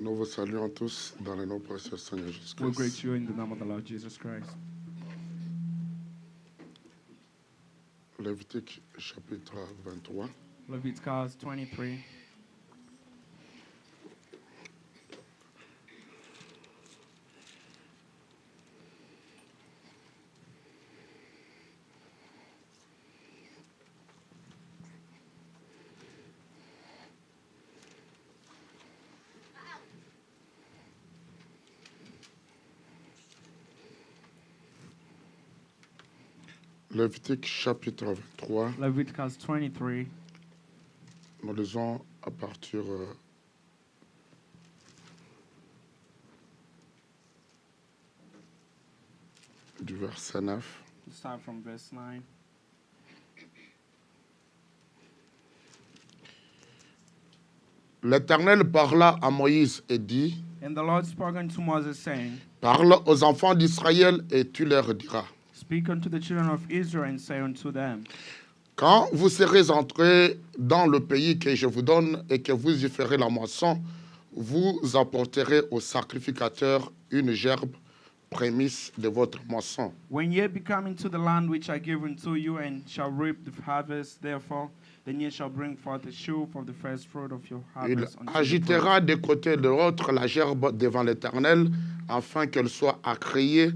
Nous vous saluons tous dans le nom précieux du Seigneur We'll Jésus-Christ. greet you in the name of the Lord Jesus Christ. Lévitique chapitre 23. Leviticus 23. Lévitique chapitre 23. Leviticus 23. Nous lisons à partir du verset 9. We'll start from verse 9. L'Éternel parla à Moïse et dit, And the Lord spoke unto Moses, saying, parle aux enfants d'Israël et tu leur diras, Speak unto the children of Israel, and say unto them, quand vous serez entrés dans le pays que je vous donne et que vous y ferez la moisson, vous apporterez au sacrificateur une gerbe prémisse de votre moisson. When ye be come into the land which I give unto you, and shall reap the harvest, therefore, then ye shall bring forth a sheaf of the first fruit of your Il harvest unto the agitera de côté et de l'autre la gerbe devant l'Éternel, afin qu'elle soit accréée.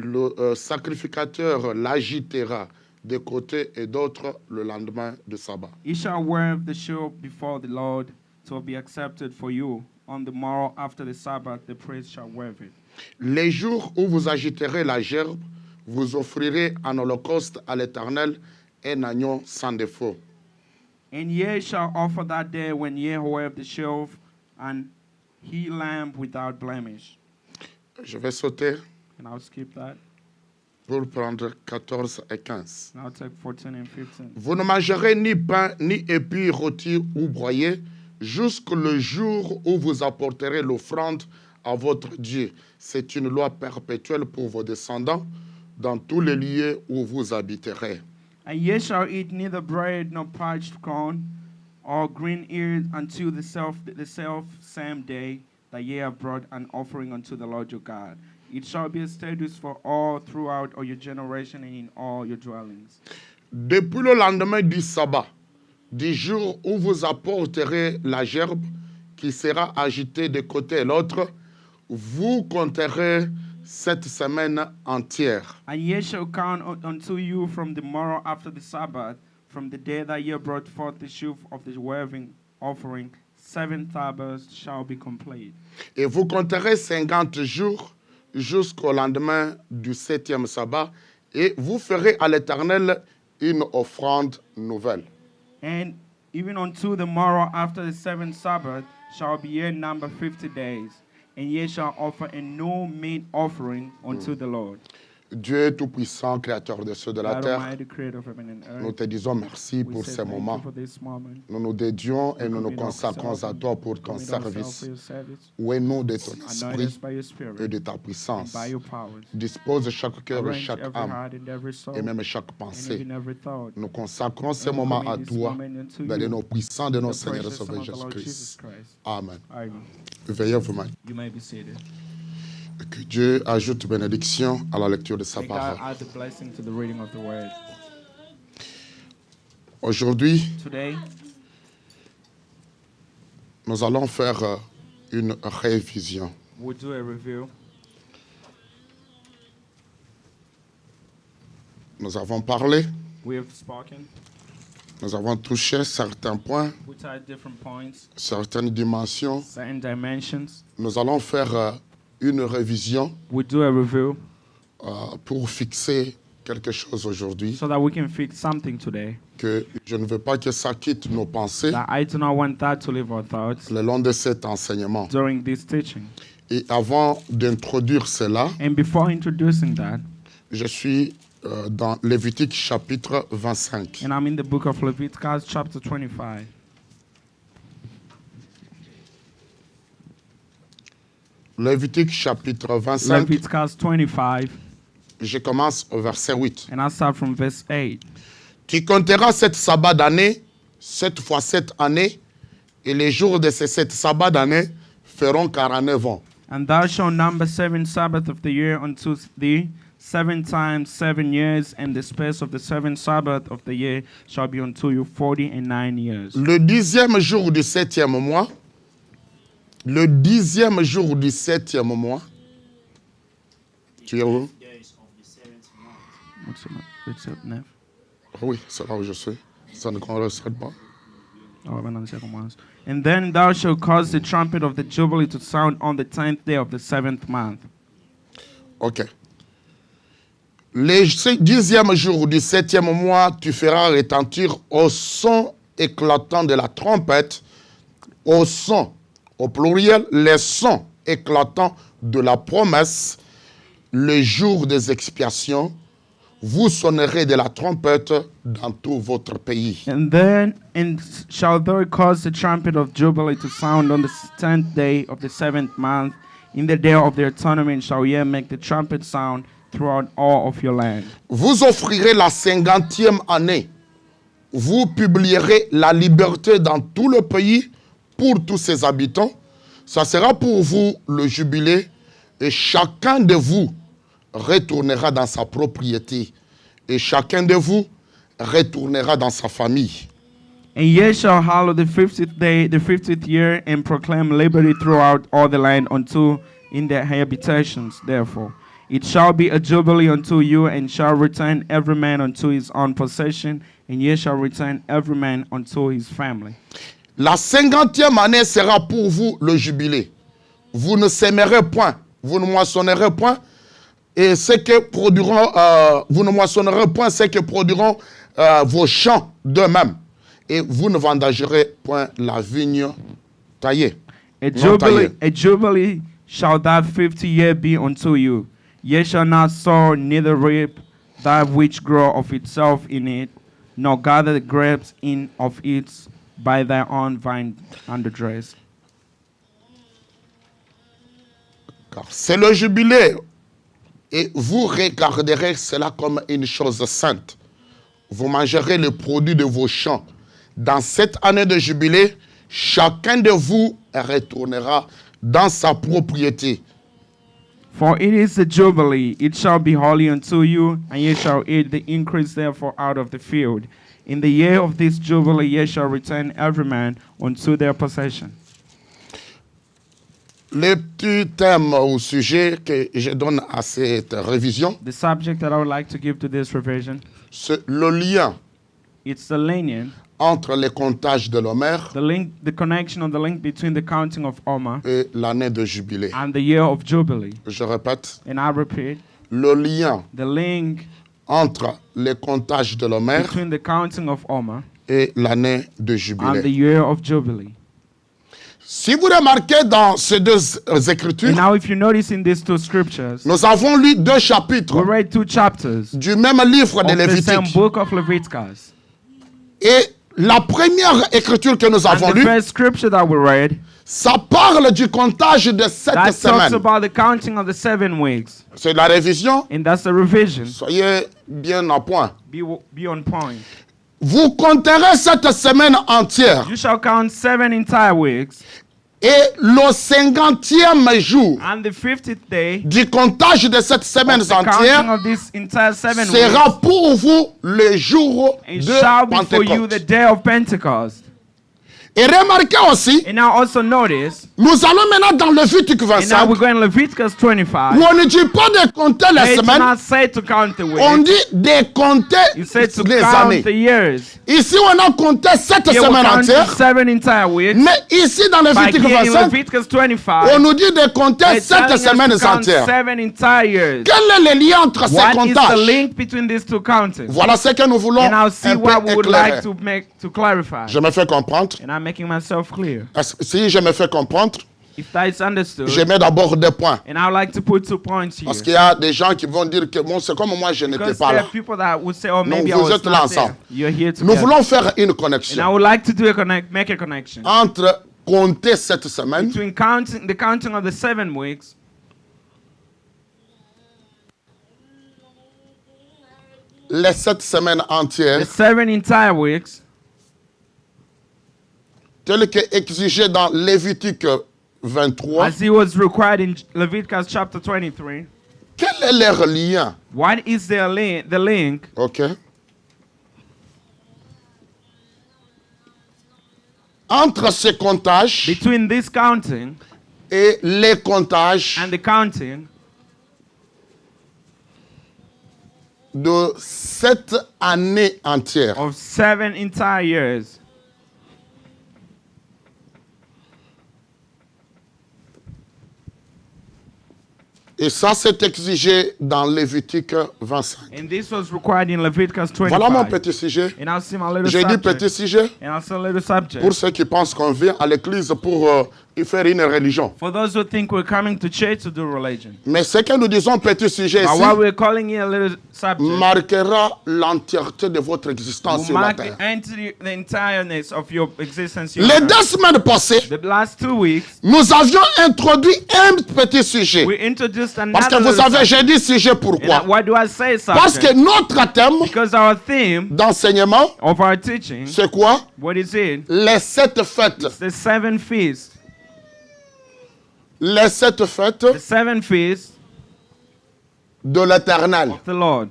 Le sacrificateur l'agitera de côté et d'autre le lendemain de sabbat. Ye shall wave the sheaf before the Lord to be accepted for you. On the morrow after the Sabbath, the priest shall wave it. Les jours où vous agiterez la gerbe, vous offrirez en holocauste à l'Éternel un agneau sans défaut. And ye shall offer that day when ye wave the sheaf, and he lamb without blemish. Je vais sauter And I'll skip that. pour prendre 14 et 15. And I'll take 14 and 15. Vous ne mangerez ni pain, ni épis rôtis ou broyés, jusqu'au jour où vous apporterez l'offrande à votre Dieu. C'est une loi perpétuelle pour vos descendants dans tous les lieux où vous habiterez. And ye shall eat neither bread nor parched corn or green ears until the self same day that ye have brought an offering unto the Lord your God. It shall be a statute for all throughout all your generation and in all your dwellings. Depuis le lendemain du sabbat, du jour où vous apporterez la gerbe qui sera agitée de côté et l'autre, vous compterez cette semaine entière. And ye shall count unto you from the morrow after the Sabbath, from the day that ye brought forth the sheaf of the waving offering, 7 Sabbaths shall be complete. Et vous compterez 50 jours jusqu'au lendemain du 7e sabbat, et vous ferez à l'Éternel une offrande nouvelle. And even unto the morrow after the 7th Sabbath shall be ye number 50 days, and ye shall offer a new meat offering unto the Lord. Dieu Tout-Puissant, Créateur des cieux et de la God terre, Almighty, creator of heaven and nous earth, te disons merci we pour say ces thank moments. you for this moment. Nous nous dédions et nous nous Commit consacrons ourselves, à toi pour ton commit ourselves service. for your service. Au nom de ton Anoint esprit us by your spirit et de ta and puissance. by your powers. Dispose chaque cœur et Arrange chaque every âme heart and every soul et même chaque and pensée. even every thought. Nous consacrons ces And we moments à commit this toi, moment unto dans le you, nom puissant de in notre the Seigneur et precious Sauveur Son of the Lord Jesus Jésus-Christ. Christ. Amen. Amen. Veuillez vous mettre. You may be seated. Que Dieu ajoute bénédiction à la lecture de sa May God parole. add the blessing to the reading of the word. Aujourd'hui, Today, nous allons faire une révision. we'll do a review. Nous avons parlé, We have spoken. nous avons touché certains points, We tried different points, certaines dimensions. certain dimensions. Nous allons faire une révision We'll do a review pour fixer quelque chose aujourd'hui, so that we can fix something today. que je ne veux pas que ça quitte nos pensées That I do not want that to leave our thoughts le long de cet enseignement. during this teaching. Et avant d'introduire cela, And before introducing that, je suis dans Lévitique chapitre 25. and I'm in the book of Leviticus chapter 25. Lévitique chapitre 25, Leviticus 25, je commence au verset 8. and I'll start from verse 8. Tu compteras 7 sabbats d'année, 7 fois 7 années, et les jours de ces 7 sabbats d'année feront 49 ans. And thou shalt number 7 Sabbaths of the year unto thee, 7 times 7 years, and the space of the 7 Sabbaths of the year shall be unto you 49 years. Le 10e jour du 7e mois, le 10e jour du 7e mois, tu es où? What's it, Nev? Oui, c'est là où je suis. Ça ne correspond pas. Oh, I'm on the second one. And then thou shalt cause the trumpet of the Jubilee to sound on the 10th day of the 7th month. Ok. Le 10e jour du 7e mois, tu feras retentir au son éclatant de la trompette, au son, au pluriel, les sons éclatants de la promesse, le jour des expiations, vous sonnerez de la trompette dans tout votre pays. And then shall thou cause the trumpet of Jubilee to sound on the 10th day of the 7th month. In the day of their tournament shall ye make the trumpet sound throughout all of your land. Vous offrirez la 50e année. Vous publierez la liberté dans tout le pays pour tous ses habitants. Ça sera pour vous le jubilé et chacun de vous retournera dans sa propriété et chacun de vous retournera dans sa famille. And ye shall hallow the 50th day, the 50th year, and proclaim liberty throughout all the land unto in their habitations. Therefore, it shall be a jubilee unto you, and shall return every man unto his own possession, and ye shall return every man unto his family. La 50e année sera pour vous le jubilé. Vous ne sèmerez point, vous ne moissonnerez point, et ce que produiront, vous ne moissonnerez point ce que produiront vos champs d'eux-mêmes. Et vous ne vendagerez point la vigne taillée. A jubilee shall that 50 year be unto you. Ye shall not sow, neither reap that which grow of itself in it, nor gather the grapes in of it by thy own vine underdress. Car c'est le jubilé, et vous regarderez cela comme une chose sainte. Vous mangerez le produit de vos champs. Dans cette année de jubilé, chacun de vous retournera dans sa propriété. For it is a jubilee, it shall be holy unto you, and ye shall eat the increase therefore out of the field. In the year of this jubilee ye shall return every man unto their possession. Le petit thème au sujet que je donne à cette révision, The subject that I would like to give to this revision, c'est le lien it's the lineage, entre les comptages de l'Homère the connection of the link between the counting of Omer et l'année de jubilé. and the year of Jubilee. Je répète, And I repeat, le lien the link entre les comptages de l'Homère between the counting of Omer et l'année de and the jubilé. year of Jubilee. Si vous remarquez dans ces deux écritures, And now if you notice in these two scriptures, nous avons lu deux we chapitres read two chapters du même livre de of the same Lévitique. book of Leviticus. Et la première écriture que nous And avons the lue, first scripture that we read, ça parle du comptage de 7 that talks semaines. about the counting of the 7 weeks. C'est la révision. And that's the revision. Soyez bien à point. Be on point. Vous compterez cette semaine entière. You shall count 7 entire weeks, Et le 50e jour and the 50th day du comptage de cette semaine of the counting entière of this entire 7 weeks, sera pour vous le jour it shall be for you the de Pentecôte. day of Pentecost. Et remarquez aussi, And now also notice, nous allons maintenant dans Lévitique and now 25, we're going to Leviticus 25. où on ne dit pas de compter les They do semaines, not say to count the on weeks. dit de compter You say to les count années. the years. Ici, on a compté 7 Here we semaines count entières, 7 entire weeks. mais ici dans But Lévitique here in 25, Leviticus on 25, nous dit de compter they're 7 telling us semaines to count entières. 7 entire years. Quel est le lien entre ces What is the comptages? link between these two countings? Voilà ce que nous voulons And I'll see un what peu we would éclairer. like to make to clarify. Je me fais comprendre. And I'm making myself clear. Si je me fais comprendre, If that is understood, je mets d'abord deux points. and I would like to put 2 points here. Parce qu'il y a des gens qui vont dire que bon, c'est comme moi, je n'étais Because pas there là. are people that would say, oh, maybe I vous was êtes là not there. ensemble. You're here Nous together. voulons faire une And I connexion would like to do make a connection entre compter cette semaine between the counting of the 7 weeks, les 7 semaines the entières, 7 entire weeks, telles que exigées dans Lévitique 23, as he was required in Leviticus chapter 23, quel est leur lien? what is the link OK. Entre ce comptage between this counting et les comptages and the counting de 7 années entières? of 7 entire years? Et ça, c'est exigé dans Lévitique 25. And this was required in Leviticus 25. Voilà mon petit sujet. And I'll see my little J'ai dit subject. petit sujet And I'll see a little subject. pour ceux qui pensent qu'on vient à l'église pour y faire une religion. For those who think we're coming to church to do religion. Mais ce que nous disons petit sujet But ici what we're calling it a little subject marquera l'entièreté de votre existence will sur la mark terre. the entireness of your existence here. Les on 2 earth. semaines passées, The last 2 weeks, nous avions introduit un petit sujet. we introduced Parce que another vous little savez, subject. j'ai dit sujet And pourquoi? why do I say Parce que subject? notre thème Because our theme d'enseignement, of our teaching, c'est quoi? what is it? Les 7 fêtes. The 7 feasts. Les 7 fêtes The 7 feasts de l'éternel. of the Lord.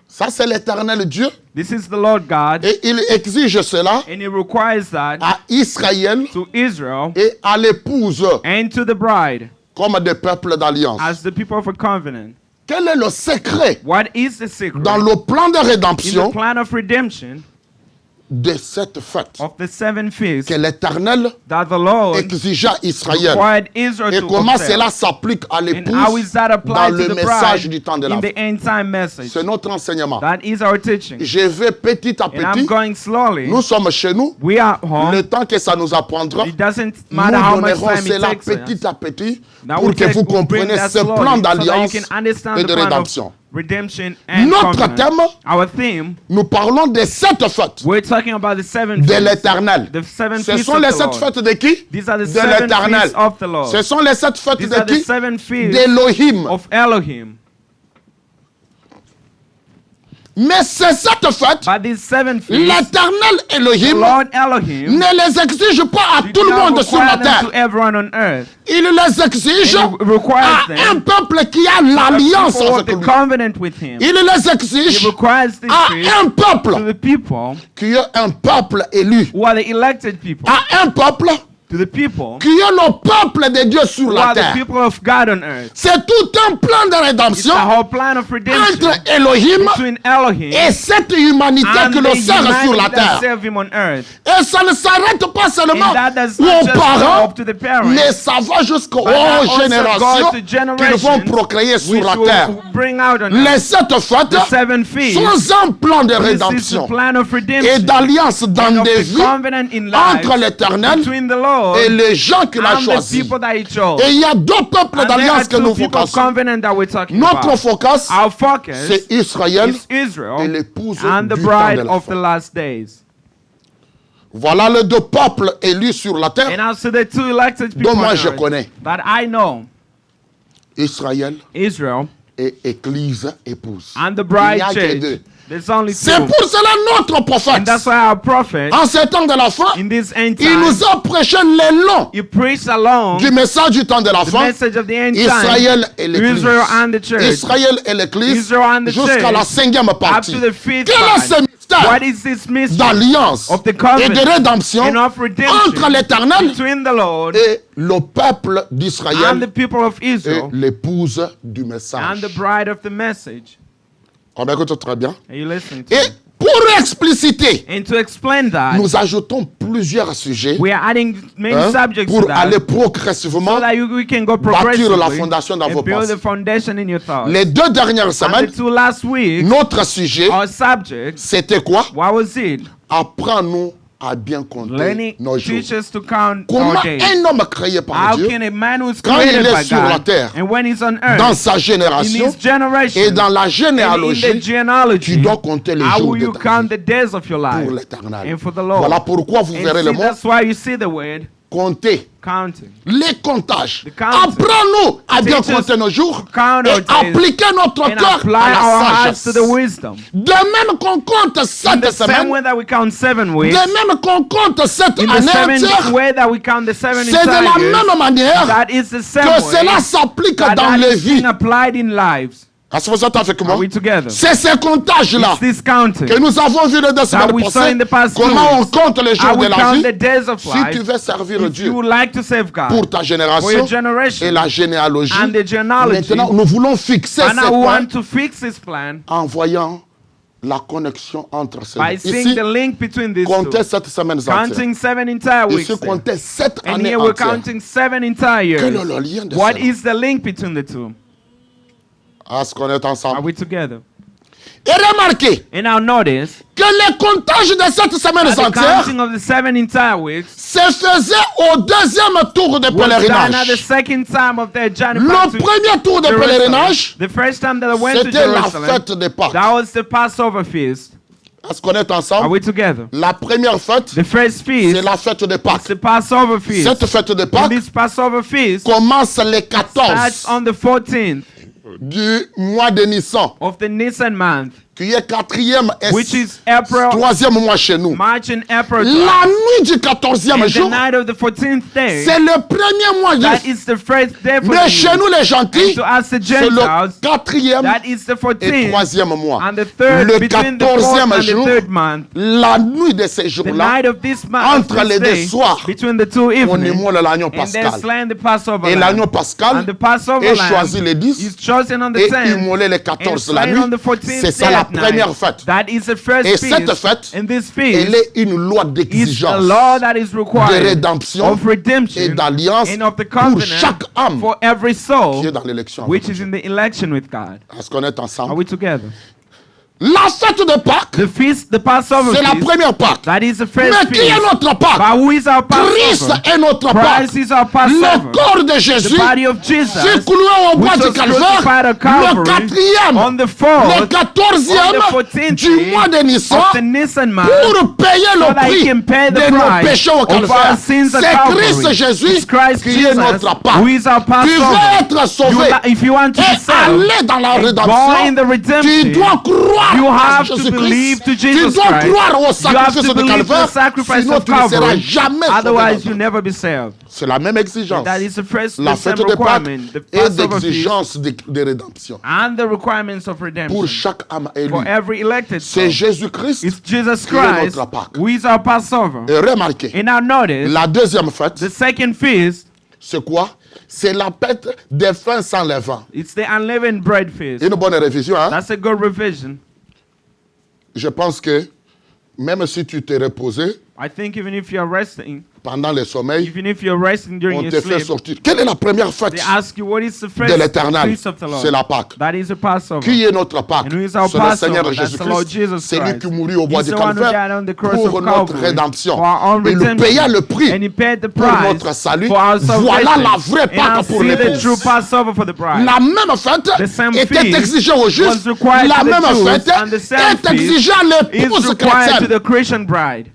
Ça, c'est l'éternel Dieu. This is the Lord God, Et il exige cela and He requires that à Israël to Israel et à l'épouse and to the bride comme des peuples d'alliance. as the people of a covenant. Quel est le secret What is the secret dans le plan de in the rédemption plan of redemption de cette fête of the 7 feasts que l'éternel that the Lord exigea à Israël? required Israel Et to comment observe? cela s'applique à And how is l'épouse that dans applied le to the message bride du temps de la in fin? the end time message? C'est notre enseignement. That is our teaching. Je vais petit à And I'm petit. going slowly. Nous sommes chez nous. We are home. Le temps que ça nous apprendra, It doesn't nous matter how much donnerons time it cela takes us. petit à petit Now pour we'll que vous we'll bring compreniez that ce slowly plan so that you d'alliance can understand et the de plan of rédemption. redemption and Notre covenant. thème, Our theme, nous parlons des 7 fêtes we're talking about the 7 de feasts. l'éternel. The 7 Ce feasts sont of les the 7 Lord. fêtes de qui? These are the De 7 l'éternel. feasts of the Lord. Ce sont les 7 fêtes These de are the qui? 7 feasts D'Élohim. of Elohim. Mais ces 7 fêtes, But these 7 feasts, l'éternel the Elohim Lord Elohim ne les exige pas à did tout le not monde sur la require them terre. to everyone on earth. Il les exige And he requires à them un peuple qui a l'alliance People of avec the lui. covenant with him. Il les He exige requires this à feast un to peuple the people qui est un peuple élu. who are the elected people. À un peuple To the people qui est le peuple de Dieu sur who la are the terre. people of God on earth. C'est tout un plan de It's rédemption the whole plan of redemption entre Elohim between Elohim et cette humanité and qui the le sert sur la humanity that terre. serve him on earth. Et ça ne s'arrête pas seulement And that does not aux just go parents, up to the parents, mais ça va jusqu'aux but that also générations goes to qu'ils vont generations procréer sur which la terre. will bring out on Les earth 7 fêtes the 7 feasts. sont un plan de This is the rédemption plan of et redemption d'alliance dans and of des the vies covenant in entre life l'éternel between the Lord et les gens qu'il a and the choisis. people that he chose. Et il y a 2 peuples And there are d'alliance que 2 nous people of focusons. covenant that we're talking Notre about. focus, Our focus c'est Israël is Israel et l'épouse and the du temps bride de la of the fin. last days. Voilà les 2 peuples élus sur la And terre also the 2 elected people dont moi on je earth connais. that I know, Israël Israel et Église épouse. and the Il bride n'y a que church. 2. There's only 2. C'est pour cela notre prophète, And that's why our prophet, en ces temps de la fin, in this end il time, nous a prêché le long he preached along du message du temps de la the fin. message of the end Israël time, et l'Église. Israel and the church, Israël et l'Église Israel and the jusqu'à church, la 5e up partie. to the 5th Quel est ce part. mystère What is this mystery d'alliance of the et de covenant rédemption and of redemption entre l'Éternel between the Lord et le peuple and the d'Israël people of et Israel l'épouse du and message? the bride of the message? On écoute très bien. Are you listening to Et me? pour expliciter, And to explain that, nous ajoutons plusieurs sujets we are adding many hein, subjects to pour that aller so progressivement. that we can go bâtir progressively la fondation dans vos and build pensées. the foundation in your thoughts. Les 2 dernières And semaines, the 2 last weeks, notre sujet, our subject, c'était quoi? what was it? Apprends-nous à bien compter Learning nos jours. teach us to count Comment our days. un homme créé par How Dieu, can a man who's quand il created est by sur la God, terre, and when he's on earth, dans sa in génération his generation, et dans la and in the généalogie, genealogy, tu dois compter les how jours will de you ta count vie the days of your life pour l'éternel. and for the Lord? Voilà pourquoi vous And verrez see, le mot that's why you see the word compter counting. les comptages. The counting. Apprends-nous à bien Teach us compter nos jours to count et our days appliquer notre and cœur apply à our la hearts to sagesse. the wisdom. De même qu'on compte In 7 the same semaines, way that we count 7 weeks, de même qu'on compte 7 in the années same entières, way that we count the 7 c'est de la entire years, même manière that is the same que way cela s'applique that dans that les is being vies. applied in lives. Est-ce que vous êtes avec moi? Are we together? C'est ces comptages-là It's this counting que nous avons vu les 2 that semaines we saw passées. in the past 2 Comment on weeks. compte les How jours de we la count vie. the days of Si tu life. veux servir If Dieu you would like to save God pour ta for génération your generation et la généalogie, and the genealogy, maintenant nous voulons fixer and ces I points want to fix this plan en voyant la connexion entre ces by deux. seeing Ici, the link between these comptez two. 7 semaines entières. Counting 7 entire weeks. Ici, there. comptez 7 And années here we're entières. counting 7 entire years. Quel est le lien de What cela? is the link between the two? Est-ce qu'on est Are ensemble? we together? Et remarquez And now notice que les comptages de 7 semaines that the entières counting of the 7 entire weeks se faisait au deuxième tour de was done at the pèlerinage. second time of their journey Le back to premier tour de Jerusalem. pèlerinage, The first time that I went to c'était la Jerusalem, fête des Pâques. that was the Passover feast. Est-ce qu'on est Are ensemble? we together? La première fête, The first c'est feast la fête des is Pâques. the Passover feast. Cette fête des And Pâques this Passover feast commence le starts 14 on the 14th du mois de Nissan, of the Nisan month, qui est 4e et which is April, 3e mois chez nous. March and April. La nuit du 14e And the jour, night of the 14th day, c'est le premier mois that de... is the first day for Mais the chez year. nous les And gentils, to us the c'est le Gentiles, 4e that is the et 14th 3e mois. and the third, Le between the fourth 14e and the jour, third month. la nuit de ces The jours-là, night of this month, entre les deux soirs, between the two on evenings, immole l'agneau and then pascal. slain the Passover Et lamb. l'agneau pascal And the Passover est lamb choisi le 10 is chosen on the et 10th immolé le and 14 la slain nuit. on the 14th C'est ça day la at night. première fête. That is the first Et feast. cette fête, And this elle feast est une loi is a d'exigence, law that is de required rédemption of redemption et d'alliance and of the pour covenant chaque âme for every soul qui est dans l'élection. avec which is Dieu. in the election with God. Est-ce qu'on est Are ensemble? we together? La fête de Pâques, The feast, the Passover c'est la feast, première Pâques. that is the first Mais qui est feast. notre Pâques? But who is our Christ Passover? est notre Pâques. Christ is our Le Passover. corps de The Jésus body of Jesus, fut cloué au bois which du was Calvaire crucified at le Calvary 4e, on the le 4th, on the 14e 14th du day mois de Nissan of the Nisan month, pour payer so le that he prix can pay the de nos price péchés au of our Calvaire. sins at C'est Calvary. Christ Jésus It's Christ qui est Jesus notre Pâques. who is our Tu veux Passover. être sauvé If you want to be et saved, aller dans la and go in rédemption, the tu redemption, dois croire you à have to Jésus-Christ. believe to Tu Jesus dois Christ. croire au You have sacrifice to de believe the Calvaire, sacrifice sinon of tu ne seras Calvary. jamais sauvé. Otherwise, you'll never be saved. C'est la même exigence. That is the first La the same fête de Pâques requirement, the et Passover feast, d'exigence de rédemption and the requirements of redemption pour chaque âme élue. for every elected soul. C'est Jésus-Christ. It's Jesus qui est Christ notre Pâques. who is our Passover. Et remarquez, And now notice, la deuxième fête, the second feast, c'est quoi? C'est la fête des pains sans levain. it's the unleavened bread feast. Une bonne révision, hein? That's a good revision. Je pense que même si tu t'es reposé I think even if you're resting, pendant le sommeil, even if you're resting during on your te fait sleep, sortir. Quelle est la première fête they ask you what is the first de l'éternel? feast of the Lord. C'est la Pâque. That is the Passover. Qui est notre Pâques? And who is our C'est le Passover? Seigneur That's the Lord Jésus-Christ. Jesus C'est lui Christ. qui mourut au bois He's du the one who died Calvaire on the cross pour of notre Calvary rédemption. for our own Et il redemption. paya le prix And he paid the pour price notre salut. for our Voilà salvation. la vraie And I Pâque pour see the l'épouse. true Passover for the bride. La même fête The same était feast exigée aux Juifs. was required La to the même Jews, fête and the same est exigée à is l'épouse required to chrétienne. the Christian bride.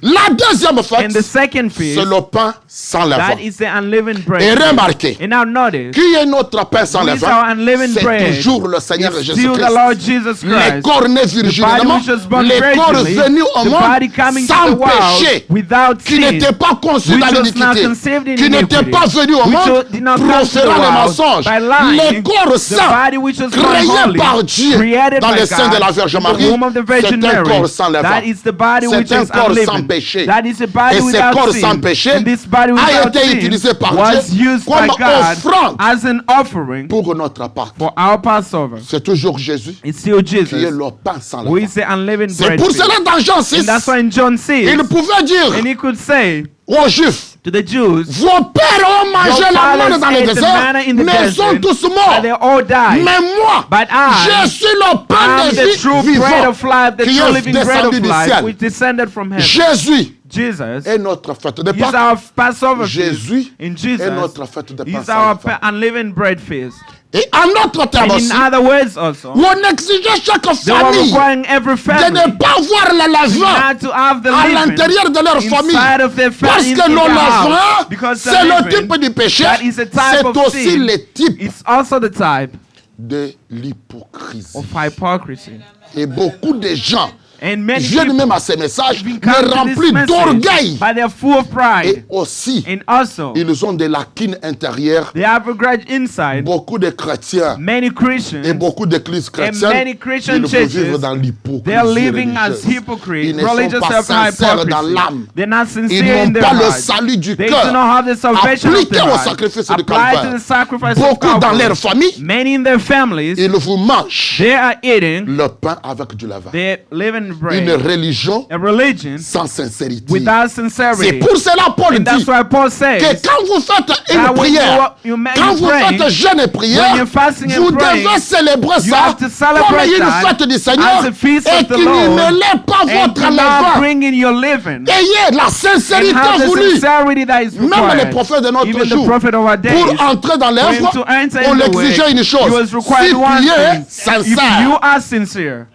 La deuxième And fête, the second feast, c'est le pain sans levain. that is the unleavened bread. Et feast. remarquez, And now notice, qui est notre pain sans who is levain? our unleavened C'est bread? toujours le Seigneur It's still the Jésus-Christ. Lord Jesus Les Christ. corps nés The body virginalement, which was born les corps virginally, venus au the body monde coming to sans the world péché, without qui sin, n'était pas conçu which dans was not l'iniquité, conceived in qui n'était iniquity, pas venu au which monde did not come to the proférant les world mensonges. by lying, Les corps the saints, body which was born créés holy, par Dieu created dans by le sein de la God, Vierge in the Marie, womb of the Virgin c'est un Mary. corps sans levain. That is the body which C'est un is corps sans unleavened. péché. That is a body Et ce without corps sin. sans péché And this body a without été sin utilisé par was Dieu used comme by God offrande as an offering pour notre Pâques. for our Passover. C'est toujours Jésus It's still qui est Jesus le pain sans who levain. is the unleavened C'est bread pour feast. cela dans Jean 6, And that's why in John 6, il pouvait dire and he could say aux Juifs, to the Jews, vos pères ont mangé your la manne fathers dans le ate the désert, manna in the mais ils sont desert, tous but morts. they all died. Mais moi, But I je suis le pain am de the vie true bread vivant of life, the qui true est living bread descendu of du life, ciel. which descended from heaven. Jésus Jesus est notre fête de is Pâques. our Passover feast. Jésus In est Jesus notre fête de is Pâques. our unleavened bread feast. Et en autre terme And aussi, in other words also, on exigeait chaque they were famille requiring every de family ne pas voir le levain not to have the à leaven l'intérieur de leur famille. inside of their Parce family que in le their levain, house. Because the c'est le leaven, type du péché, that is a type c'est of aussi sin. le type It's also the type de l'hypocrisie. of hypocrisy. Et beaucoup de gens And many viennent people même à ces messages, come mais to this remplis message, d'orgueil. but they are full of Et pride. aussi, And also, ils ont des lacunes intérieures. they have a grudge inside. Beaucoup de chrétiens Many et Christians, beaucoup d'églises and chrétiennes, many Christian ils vivent churches, dans l'hypocrisie they are living as religieuse. hypocrites, Ils ne sont religious pas sincères dans hypocrisy. l'âme. They're not Ils sincere in n'ont their pas le heart. salut du They do cœur not have the salvation of appliqué their au heart. sacrifice de Applied to Calvaire. the sacrifice of Beaucoup dans Calvary. leur famille, Many in their families, ils vous mangent they are eating le pain avec du levain. their living bread. Une religion A religion sans sincérité. without C'est sincerity. pour cela Paul And that's dit why Paul que says quand vous faites that une when prière, you make quand you vous praying, faites jeûne et prière, when you're fasting and vous praying, devez célébrer you ça have to comme celebrate une that fête du Seigneur as a feast et of the qu'il Lord, ne l'est pas and votre do not levain. bring in your living. Ayez la And sincérité have the voulue. sincerity that is Même les required. prophètes de notre Even the jour, prophet of our days, pour entrer dans for l'œuvre, him to enter on in the l'exigeait way, une he chose. was required Si one tu es thing. If you sincère, are sincere,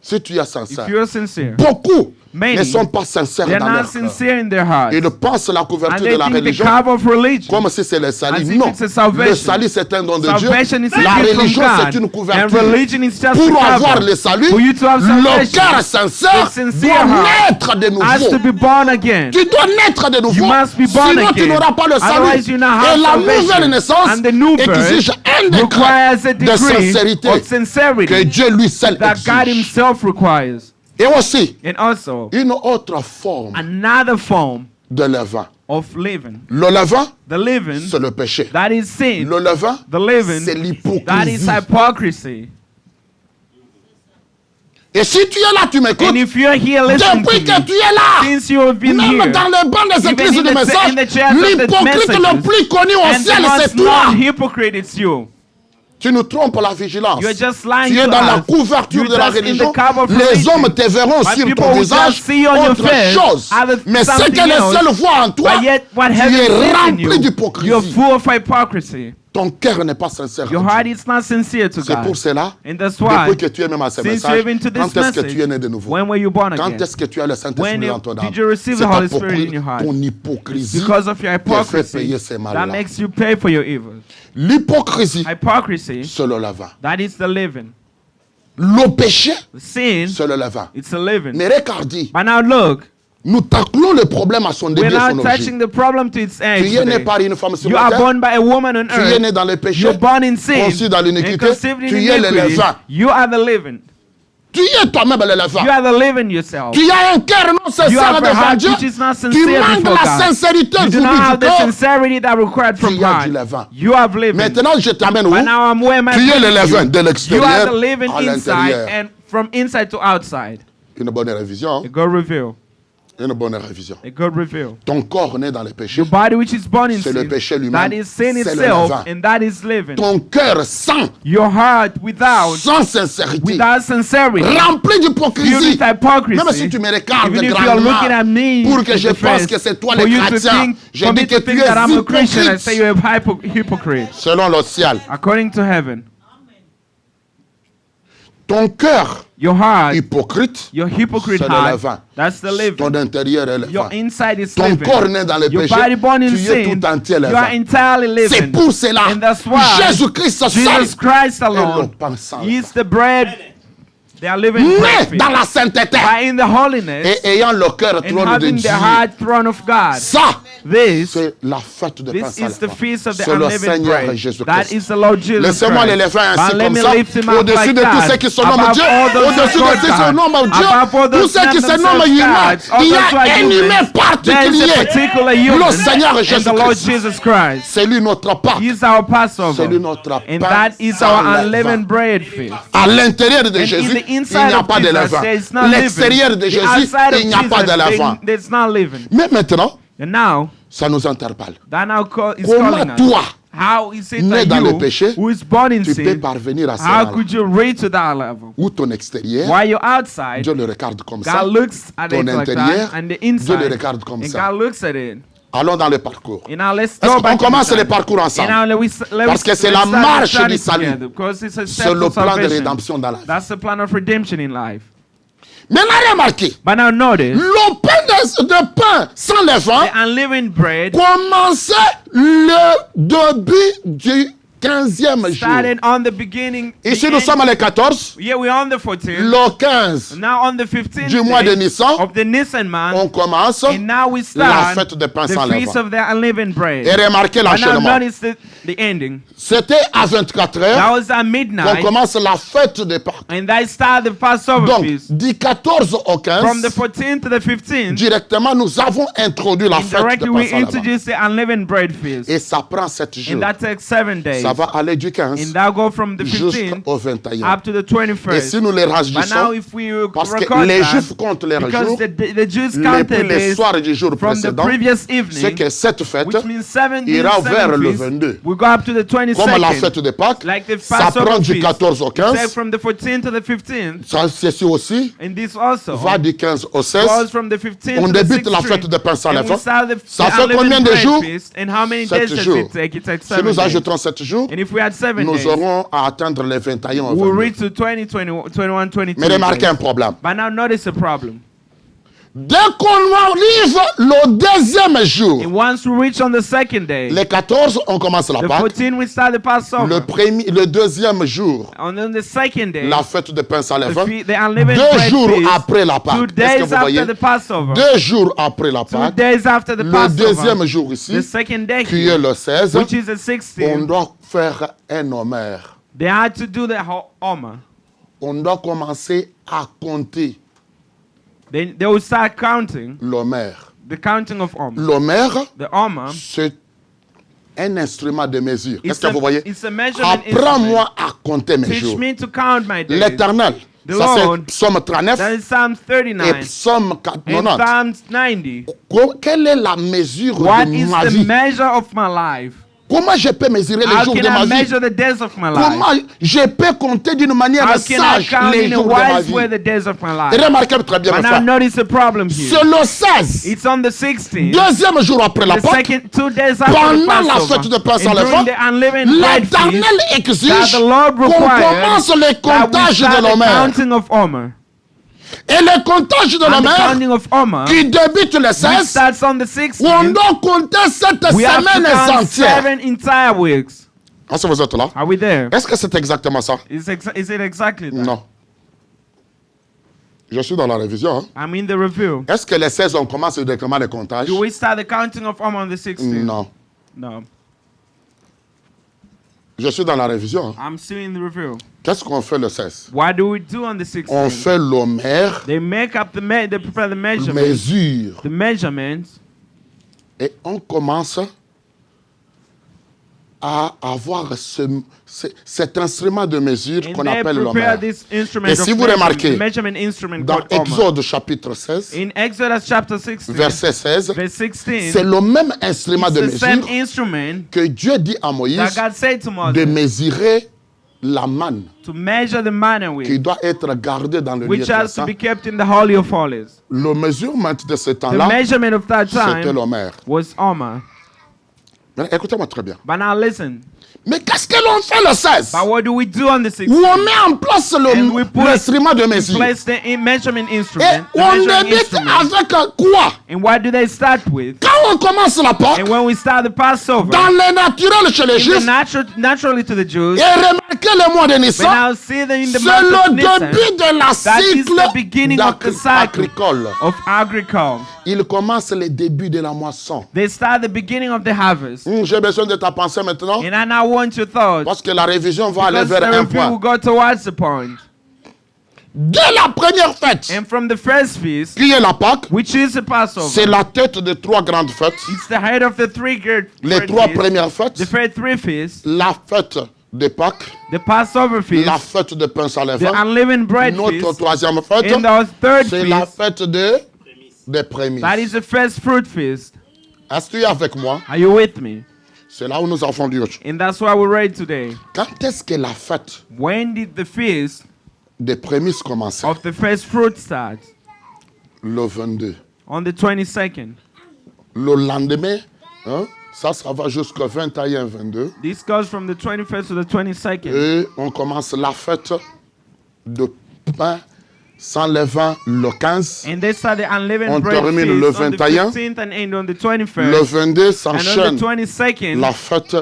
si tu es if sincère, you're sincere, beaucoup many, ne sont pas sincères they're dans not leur cœur. sincere in their hearts. Ils pensent la And couverture they de la think the religion cover of religion, comme si c'est le salut. as if Non, it's a salvation. le salut c'est un don de Dieu. salvation is a La gift from religion God, c'est une and couverture. religion is just a Pour avoir cover. le salut, For you to have le salvation, cœur sincère the sincere doit heart naître de has to nouveau. be born again. Tu dois naître de nouveau, You must be born sinon tu again. n'auras pas le salut. Otherwise you not have Et la salvation. nouvelle naissance And the new birth exige un décret requires a de degree sincérité of que sincerity Dieu lui seul that God exige. himself requires. Et aussi, And also, une autre forme another form de levain. of living. Le levain, The living, c'est le péché. that is sin. Le levain, The living, c'est that is l'hypocrisie. hypocrisy. Et si tu es là, tu And m'écoutes, if you're here listening depuis to que me, tu es là, since you have been même here, dans les bancs des even églises in de the messages, chairs of the l'hypocrite le messages, plus connu au and the ciel, c'est most toi. known hypocrite, it's you. Tu nous trompes la vigilance. You're just lying Tu es to dans la us. couverture You're de la just in the religion. cover of Les religion. hommes te verront But sur people ton will visage just see on your autre face chose. other- Mais ce something que les else. seuls voient en toi, But yet, what tu heaven es sees in rempli you, you're d'hypocrisie. full of hypocrisy. Ton cœur n'est pas sincère. Your à heart Dieu. is not sincere to C'est pour God. cela, And that's why, depuis que tu es même à ce since message, you've been to this quand est-ce que message, tu es né de nouveau? when were you born Quand again? est-ce que tu as le Saint-Esprit When dans ton âme? did you receive C'est the à Holy Spirit in your heart? ton hypocrisie Because of your qui fait hypocrisy, payer ces that mal-là. makes you pay for your evil. L'hypocrisie, Hypocrisy, c'est le levain. that is the living. Le péché, The sin, c'est le levain. it's a living. Mais regardez, But now look, nous taclons le problème à son we're début et son now origine. touching the problem to its end. Tu es né today. par une femme sur You la are terre, born by a woman on tu es né earth. dans le péché, You're born in sin. conçu dans And l'iniquité, conceived in tu es le iniquity. levain. You are the living. Tu es toi-même le levain. You are the living yourself. Tu as un cœur non You sincère have a devant heart Dieu. which is not Tu sincere manques before la God. sincérité You do voulue not have du the cœur. sincerity that required from Tu as du God. levain. You have living. Maintenant, je t'amène où? But now I'm where my Tu es le levain de You are l'extérieur the living à inside l'intérieur. and from inside to outside. Une bonne révision. A good reveal. Une bonne révision. A good reveal. Ton corps né dans le péché. Your body which is born in C'est le sin, péché lui-même. that is sin C'est le itself, levain. and that is living. Ton cœur sans Your heart without sincérité, sincerity, rempli filled d'hypocrisie. with hypocrisy. Même si tu me regardes Even if you are looking at grandement me pour que in je the pense face, que c'est toi for le you to chrétien, think, je for me dis que to tu think es that I'm a Christian, I hypocrite. say you're a hypocrite. Selon le ciel, According to heaven, ton cœur your heart, hypocrite, your hypocrite c'est le heart, levain. that's the living. Ton intérieur est Your levain. inside is Ton living. corps né dans le Your péché, body born in tu es sin, tout entier you are levain. entirely C'est living. pour cela, And that's why Jésus-Christ seul Jesus Christ est le alone pain sans is levain. the bread. They are living Né bread dans la sainteté by in the holiness et ayant le cœur and trône de having the Dieu. heart throne of God. Ça, This c'est la fête de pain This sans is the levain. feast of the C'est le unleavened Seigneur bread. That Jésus-Christ. is the Lord Jesus Laissez-moi les Christ. lever ainsi But let comme me ça, lift him up au-dessus like de tous that. ceux qui se nomment Above Dieu, all those au-dessus who de are ceux qui se God. nomment Dieu, Above all tous those ceux qui named se nomment themselves humains. gods. All Il y those who a are un humans. humain There is a particulier. particular human, Le Seigneur and the Lord Jésus-Christ. Jesus Christ. C'est lui notre Pâque. He is our Passover. C'est lui notre And pain that is sans our levain. unleavened bread feast. À l'intérieur de And in Jésus, the il inside n'y a of pas de Jesus, levain. there is no L'extérieur living. de The Jésus, outside of il n'y a pas de Jesus, levain. there's no living. Mais maintenant, And now, ça nous interpelle. that now is Comment calling us. toi, how is it né that dans le you, péché, who is born in tu peux sin, parvenir à ce how rang-là. could you reach to that level? Ou ton extérieur, While you're outside, Dieu le regarde comme ça. God looks at Ton it like intérieur, that, and the Dieu le inside, regarde comme and ça. God looks at it. Allons dans le parcours. And now let's Est-ce go qu'on back to commence the le journey. parcours And ensemble? now Parce que c'est la marche du salut. because it's a C'est step le of plan de salvation. rédemption dans la vie. That's the plan of redemption in life. Maintenant, remarquez, But now notice, le pain de pain sans levain the unleavened bread commençait le début du 15e jour. started on the beginning. Ici, the nous end- sommes le 14. Yeah, we're on the 14th. Le 15 Now on the 15th du mois de day Nissan, of the Nisan month, on commence and now we la start fête de pain the sans feast levain. of the unleavened bread. Et remarquez But now l'enchaînement. notice the ending. C'était à 24 That heures was at qu'on midnight, commence la fête de Pâques. and that started the Passover Donc, feast. du 14 au From the 15, 14th to the 15th, directement, nous avons introduit la fête de indirectly we pain sans levain. introduced the unleavened bread feast. Et ça prend 7 jours. And that takes 7 days. Ça va aller du 15 And that go from the 15th jusqu'au 21. up to the Et 21st. si nous les But now rajoutons, if we parce que record les that, Juifs comptent les because jours, the Jews les counted les this soirs du jour from the précédent, previous c'est evening, que cette fête, which means 7 ira days, vers 7 le feast, 22. we go up to the comme la 22nd. fête de Pâques, Like the ça Passover prend du feast. 14 au It's like 15. from the 14th to the 15th, Ça, ceci aussi and this also va du 15 au 16. goes from the 15th On to the débute la 16th. fête de pain sans And we levain. start the Ça fait unleavened combien de bread jours? feast, and how many 7 days does jours. it take? It takes Si 7 nous days. ajoutons 7 jours, And if we had 7 nous days, aurons à atteindre les 21 au we'll 22. reach to 20, 21, 22 Mais remarquez days. un problème. But now notice a problem. Dès qu'on arrive le deuxième jour, And once we reach on the second day, les 14, on commence la the Pâques. 14 we start the Passover. Le deuxième jour, And on the second day, la fête de pain sans levain. the unleavened 2 bread jours feast, après la 2 Pâques. Est-ce que days vous voyez? after the Passover, 2 jours après la 2 Pâques. days after the Le Passover, deuxième jour ici, the second day qui est le 16, which is the on 16th, doit faire un homère. they had to do the Omer. On doit commencer à compter They will start counting, l'homère. the counting of Omer. L'homère, The Omer, c'est un instrument de mesure. Est-ce it's que vous voyez? it's a measurement instrument. Apprends-moi à compter mes Teach jours. me to count my days. L'Éternel, The ça Lord, c'est Psaume 39 that is Psalm et 39 Psaume and 90. Psalms 90. Quelle est la mesure What de is ma the vie? measure of my life? Comment je peux mesurer les How jours can de ma I vie? measure the days of my life? Comment je peux compter d'une manière How can I sage count les in a jours de ma wise way vie? the days of my Et life? remarquez très bien, But mes now frères. notice the problem here. C'est le 16, It's on the 16th, deuxième jour après la the Pâques, second 2 days after the pendant la Passover, fête de pain sans and during levain, the unleavened bread l'Éternel feast, exige that the Lord qu'on required commence le that we comptage start de the l'homère. counting of Omer. Et le comptage de And the l'homère counting of Omer, qui débute le which 16, starts on the on 16th, doit compter cette we have to semaine count entière. 7 entire weeks. Est-ce que vous êtes là? Are we there? Est-ce que c'est exactement ça? Is it exactly that? Non. Je suis dans la révision. Hein? I'm in the review. Est-ce que les 16, on commence directement le comptage? Do we start the counting of Omer on the 16th? Non. No. Je suis dans la révision. Hein? I'm still in the review. Qu'est-ce qu'on fait le 16? What do we do on the 16th? On fait l'homère, They make up they prepare the measurements. mesure. The measurements. Et on commence à avoir cet instrument de mesure And qu'on they appelle prepare l'homère. this instrument Et of si vous remarquez, measurement instrument dans called Omer. Exode chapitre 16, In Exodus chapter 16, verset 16, verse 16, c'est le même instrument de it's the same mesure instrument que Dieu dit à Moïse that God said to de Moses mesurer la manne to measure the manna qui with, doit être gardée dans le lieu which de has to saint. be kept in the Holy of Holies. Le mesurement de ce The temps-là, measurement of that c'était time l'homère. was Omer. Mais écoutez-moi très bien. But now listen. Mais qu'est-ce que l'on fait le 16? But what do we do on the 16th? Où on met en place And we put l'instrument de mesure. place the measurement Et instrument, the on measuring débute instrument. avec quoi? And what do they start with? Quand on commence la Pâque, And when we start the Passover, dans le naturel chez les in the Juifs, naturally to the Jews, et remarquez le mois de but Nissan, now see that in the c'est month of le Nisan, début de la that is cycle the beginning of the cycle agricole. of agriculture. Il commence le début de la moisson. They start the beginning of the harvest. J'ai besoin de ta pensée maintenant, And I now want your thoughts. parce que la révision va aller Because vers the un review will point. go towards the point. Dès la première fête, And from the first feast, qui est la Pâque, which is the c'est Passover, la tête de 3 grandes fêtes. it's the head of the three great Les great 3 feasts. premières fêtes, The first three feasts, la fête de Pâques, the Passover feast, la fête de pain sans the levain, unleavened bread notre feast, troisième fête, and the third c'est la feast, fête des prémices. that is the first fruit feast. Est-ce que tu es avec moi? Are you with me? C'est là où nous avons lu aujourd'hui. And that's why we read today. Quand est-ce que la fête When did the feast des prémices commencer? of the first fruit start? Le 22. On the 22nd. Le lendemain, hein, ça va jusqu'au 21-22. This goes from the 21st to the 22nd. Et on commence la fête de pain sans levain le 15. And they start the unleavened On bread termine feast le on the 21. 15th and end on the Le 21st. 22 And on s'enchaîne the 22nd, la fête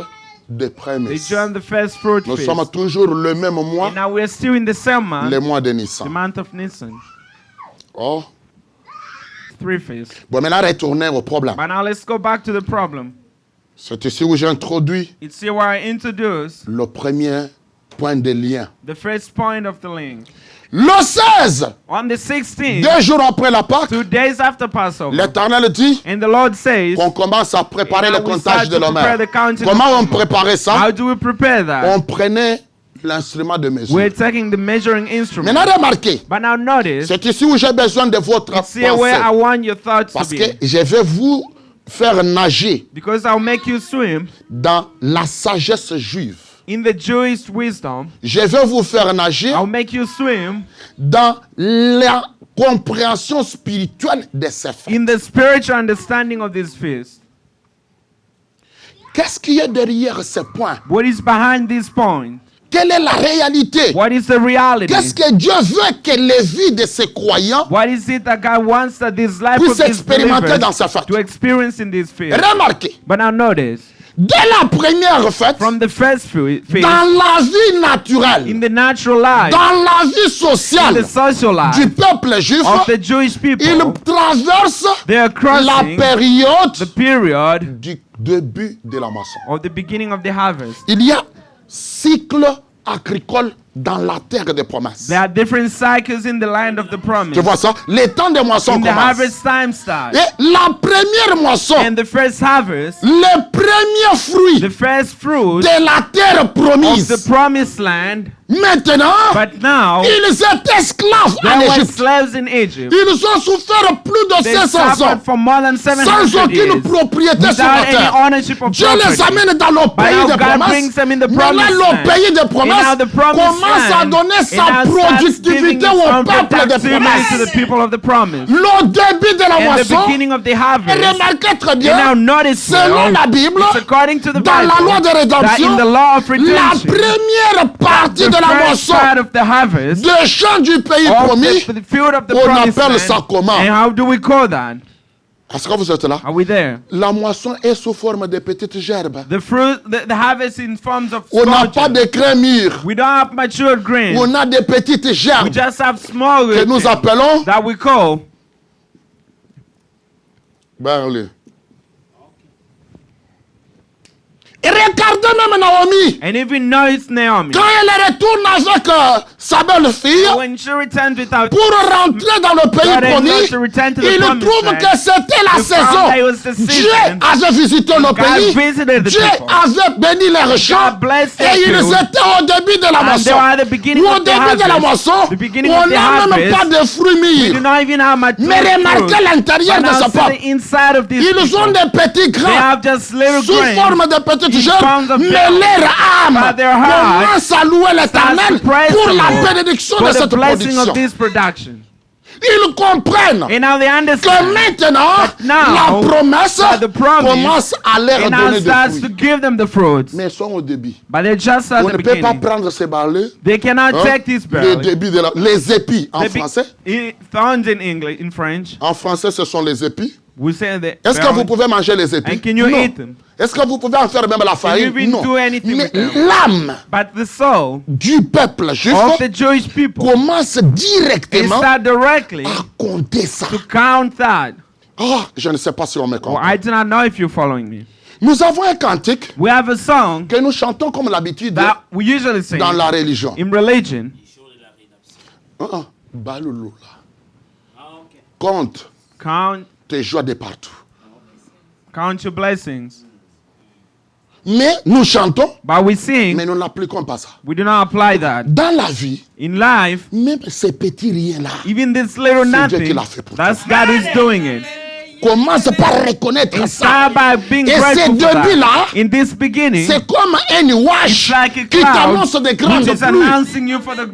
des they prémices. join the first fruit Nous feast. sommes toujours le même mois, And now we are still in the same month, le mois de the Nissan. month of Nisan. Oh. 3 feasts. Bon, maintenant, retournons au problème. But now let's go back to the problem. C'est ici où j'ai introduit It's here where I introduce le premier point de lien. the first point of the link. Le 16, On the 16th, 2 jours après la Pâque, 2 days after Passover, l'Éternel dit and the Lord says, qu'on commence à préparer And le now we comptage start de to l'honneur. prepare the counting Comment of on préparait ça? how do we prepare that? On prenait l'instrument de mesure. We're taking the measuring instrument. Maintenant, remarquez, But now notice, c'est ici où j'ai besoin de votre it's here where I pensée. want your thoughts to Parce be. que je vais vous faire nager Because I'll make you swim dans la sagesse juive. in the Jewish wisdom. Je vais vous faire nager I'll make you swim dans la compréhension spirituelle de ces faits. in the spiritual understanding of this feast. Qu'est-ce qui est derrière ces points? What is behind this point? Quelle est la réalité? What is the reality? Qu'est-ce que Dieu veut que les vies de ces croyants What is it that God wants that this life puissent of these expérimenter dans believers sa fête? to experience in this feast? Remarquez, But now notice, dès la première fête, from the first feast, dans la vie naturelle, in the natural life, dans la vie in sociale the social life du peuple juif, of the Jewish people, il traverse they are la crossing période the period du début de la moisson. of the beginning of the harvest. Il y a cycle agricole dans la terre des promesses. There are different cycles in the land of the promise. Tu vois ça? Les temps de moisson In the commencent. harvest time starts. Et la première moisson, And the first harvest, les premiers fruits the first fruit de la terre of the promise. promised land. Maintenant, But now, ils étaient esclaves en there were Égypte. slaves in Egypt. Ils ont souffert plus de They 500 ans suffered for more than sans 700 aucune years propriété sur la without any terre. ownership of Dieu les property. amène dans le But pays now des God promesses. brings them in the Maintenant, promised le land. pays des And now promesses the promised commence à land, donner it sa now starts giving productivité its au own peuple des productivity to the promesses. people of the promise. Le début de la And the moisson, beginning of the et harvest. remarquez très And bien, now notice selon well, la Bible, it's according to the dans la loi Bible, de that rédemption, in the law of la redemption, première partie the de la first moisson part of the harvest des champs du pays of promis, the field of the on promised appelle land. ça comment? And how do we call that? Est-ce que vous êtes là? Are we there? La moisson est sous forme de petites gerbes. The fruit, the harvest in forms of On n'a small pas gems. de grains mûrs. We don't have mature grain. On a des petites We gerbes just have small que nous grain appelons that we call. barley. Et regardez même Naomi. And even now it's Naomi. Quand elle retourne avec sa belle-fille When she returns without pour rentrer dans le pays God promis, enough to return to the il promised trouve land, que c'était la you found that it was the saison. Dieu season. avait visité le God pays. visited the Dieu people. avait béni les champs. God blessed Et their ils field. étaient au début de la And they moisson. were at the beginning Ou au of the début de la harvest. moisson, The beginning on of the n'a même harvest. pas de fruits We do mûrs. not even have mature Mais fruit. remarquez l'intérieur But de now ce see peuple. the inside of these Ils ont people. des petits They grains have just little sous grains. forme de petites in gerbes, forms of mais grains. leur âme But their heart commence à louer l'Éternel starts to praise pour the la Lord bénédiction de for the cette blessing production. of this production. Ils comprennent And now they que understand maintenant, that now la promesse that the promise commence à leur and now donner des starts to fruits. give them the fruits. Mais ils sont au début. But they're just at On the ne peut pas beginning. prendre ces barlets, They cannot hein, take this le barley. début de les épis en They be- français. Thorns in English, in French. En français, ce sont les épis. We say the Est-ce que vous pouvez manger les épis? And can you Non. eat them? Est-ce que vous pouvez en faire même la farine? even Non. do anything Mais with them? l'âme But the soul du peuple juif of the Jewish people commence is directement start directly à compter ça. to count that. Oh, je ne sais pas si on me Well, comprend. I do not know if you're following me. Nous avons un cantique We have a song que nous chantons comme l'habitude that we usually sing dans la religion. in religion. Baloulou, là. Compte Count tes joies de partout. your blessings. Mais nous chantons, But we sing, mais nous n'appliquons pas ça. we do not apply that. Dans la vie, In life, même ces petits riens-là, even this little C'est Dieu nothing, qui l'a fait pour that's God who's doing it. Commence par reconnaître And ça. start by being Et ces grateful for débuts-là, that. In this beginning, c'est comme un nuage it's like a qui cloud t'annonce des grandes which is pluies. announcing you for the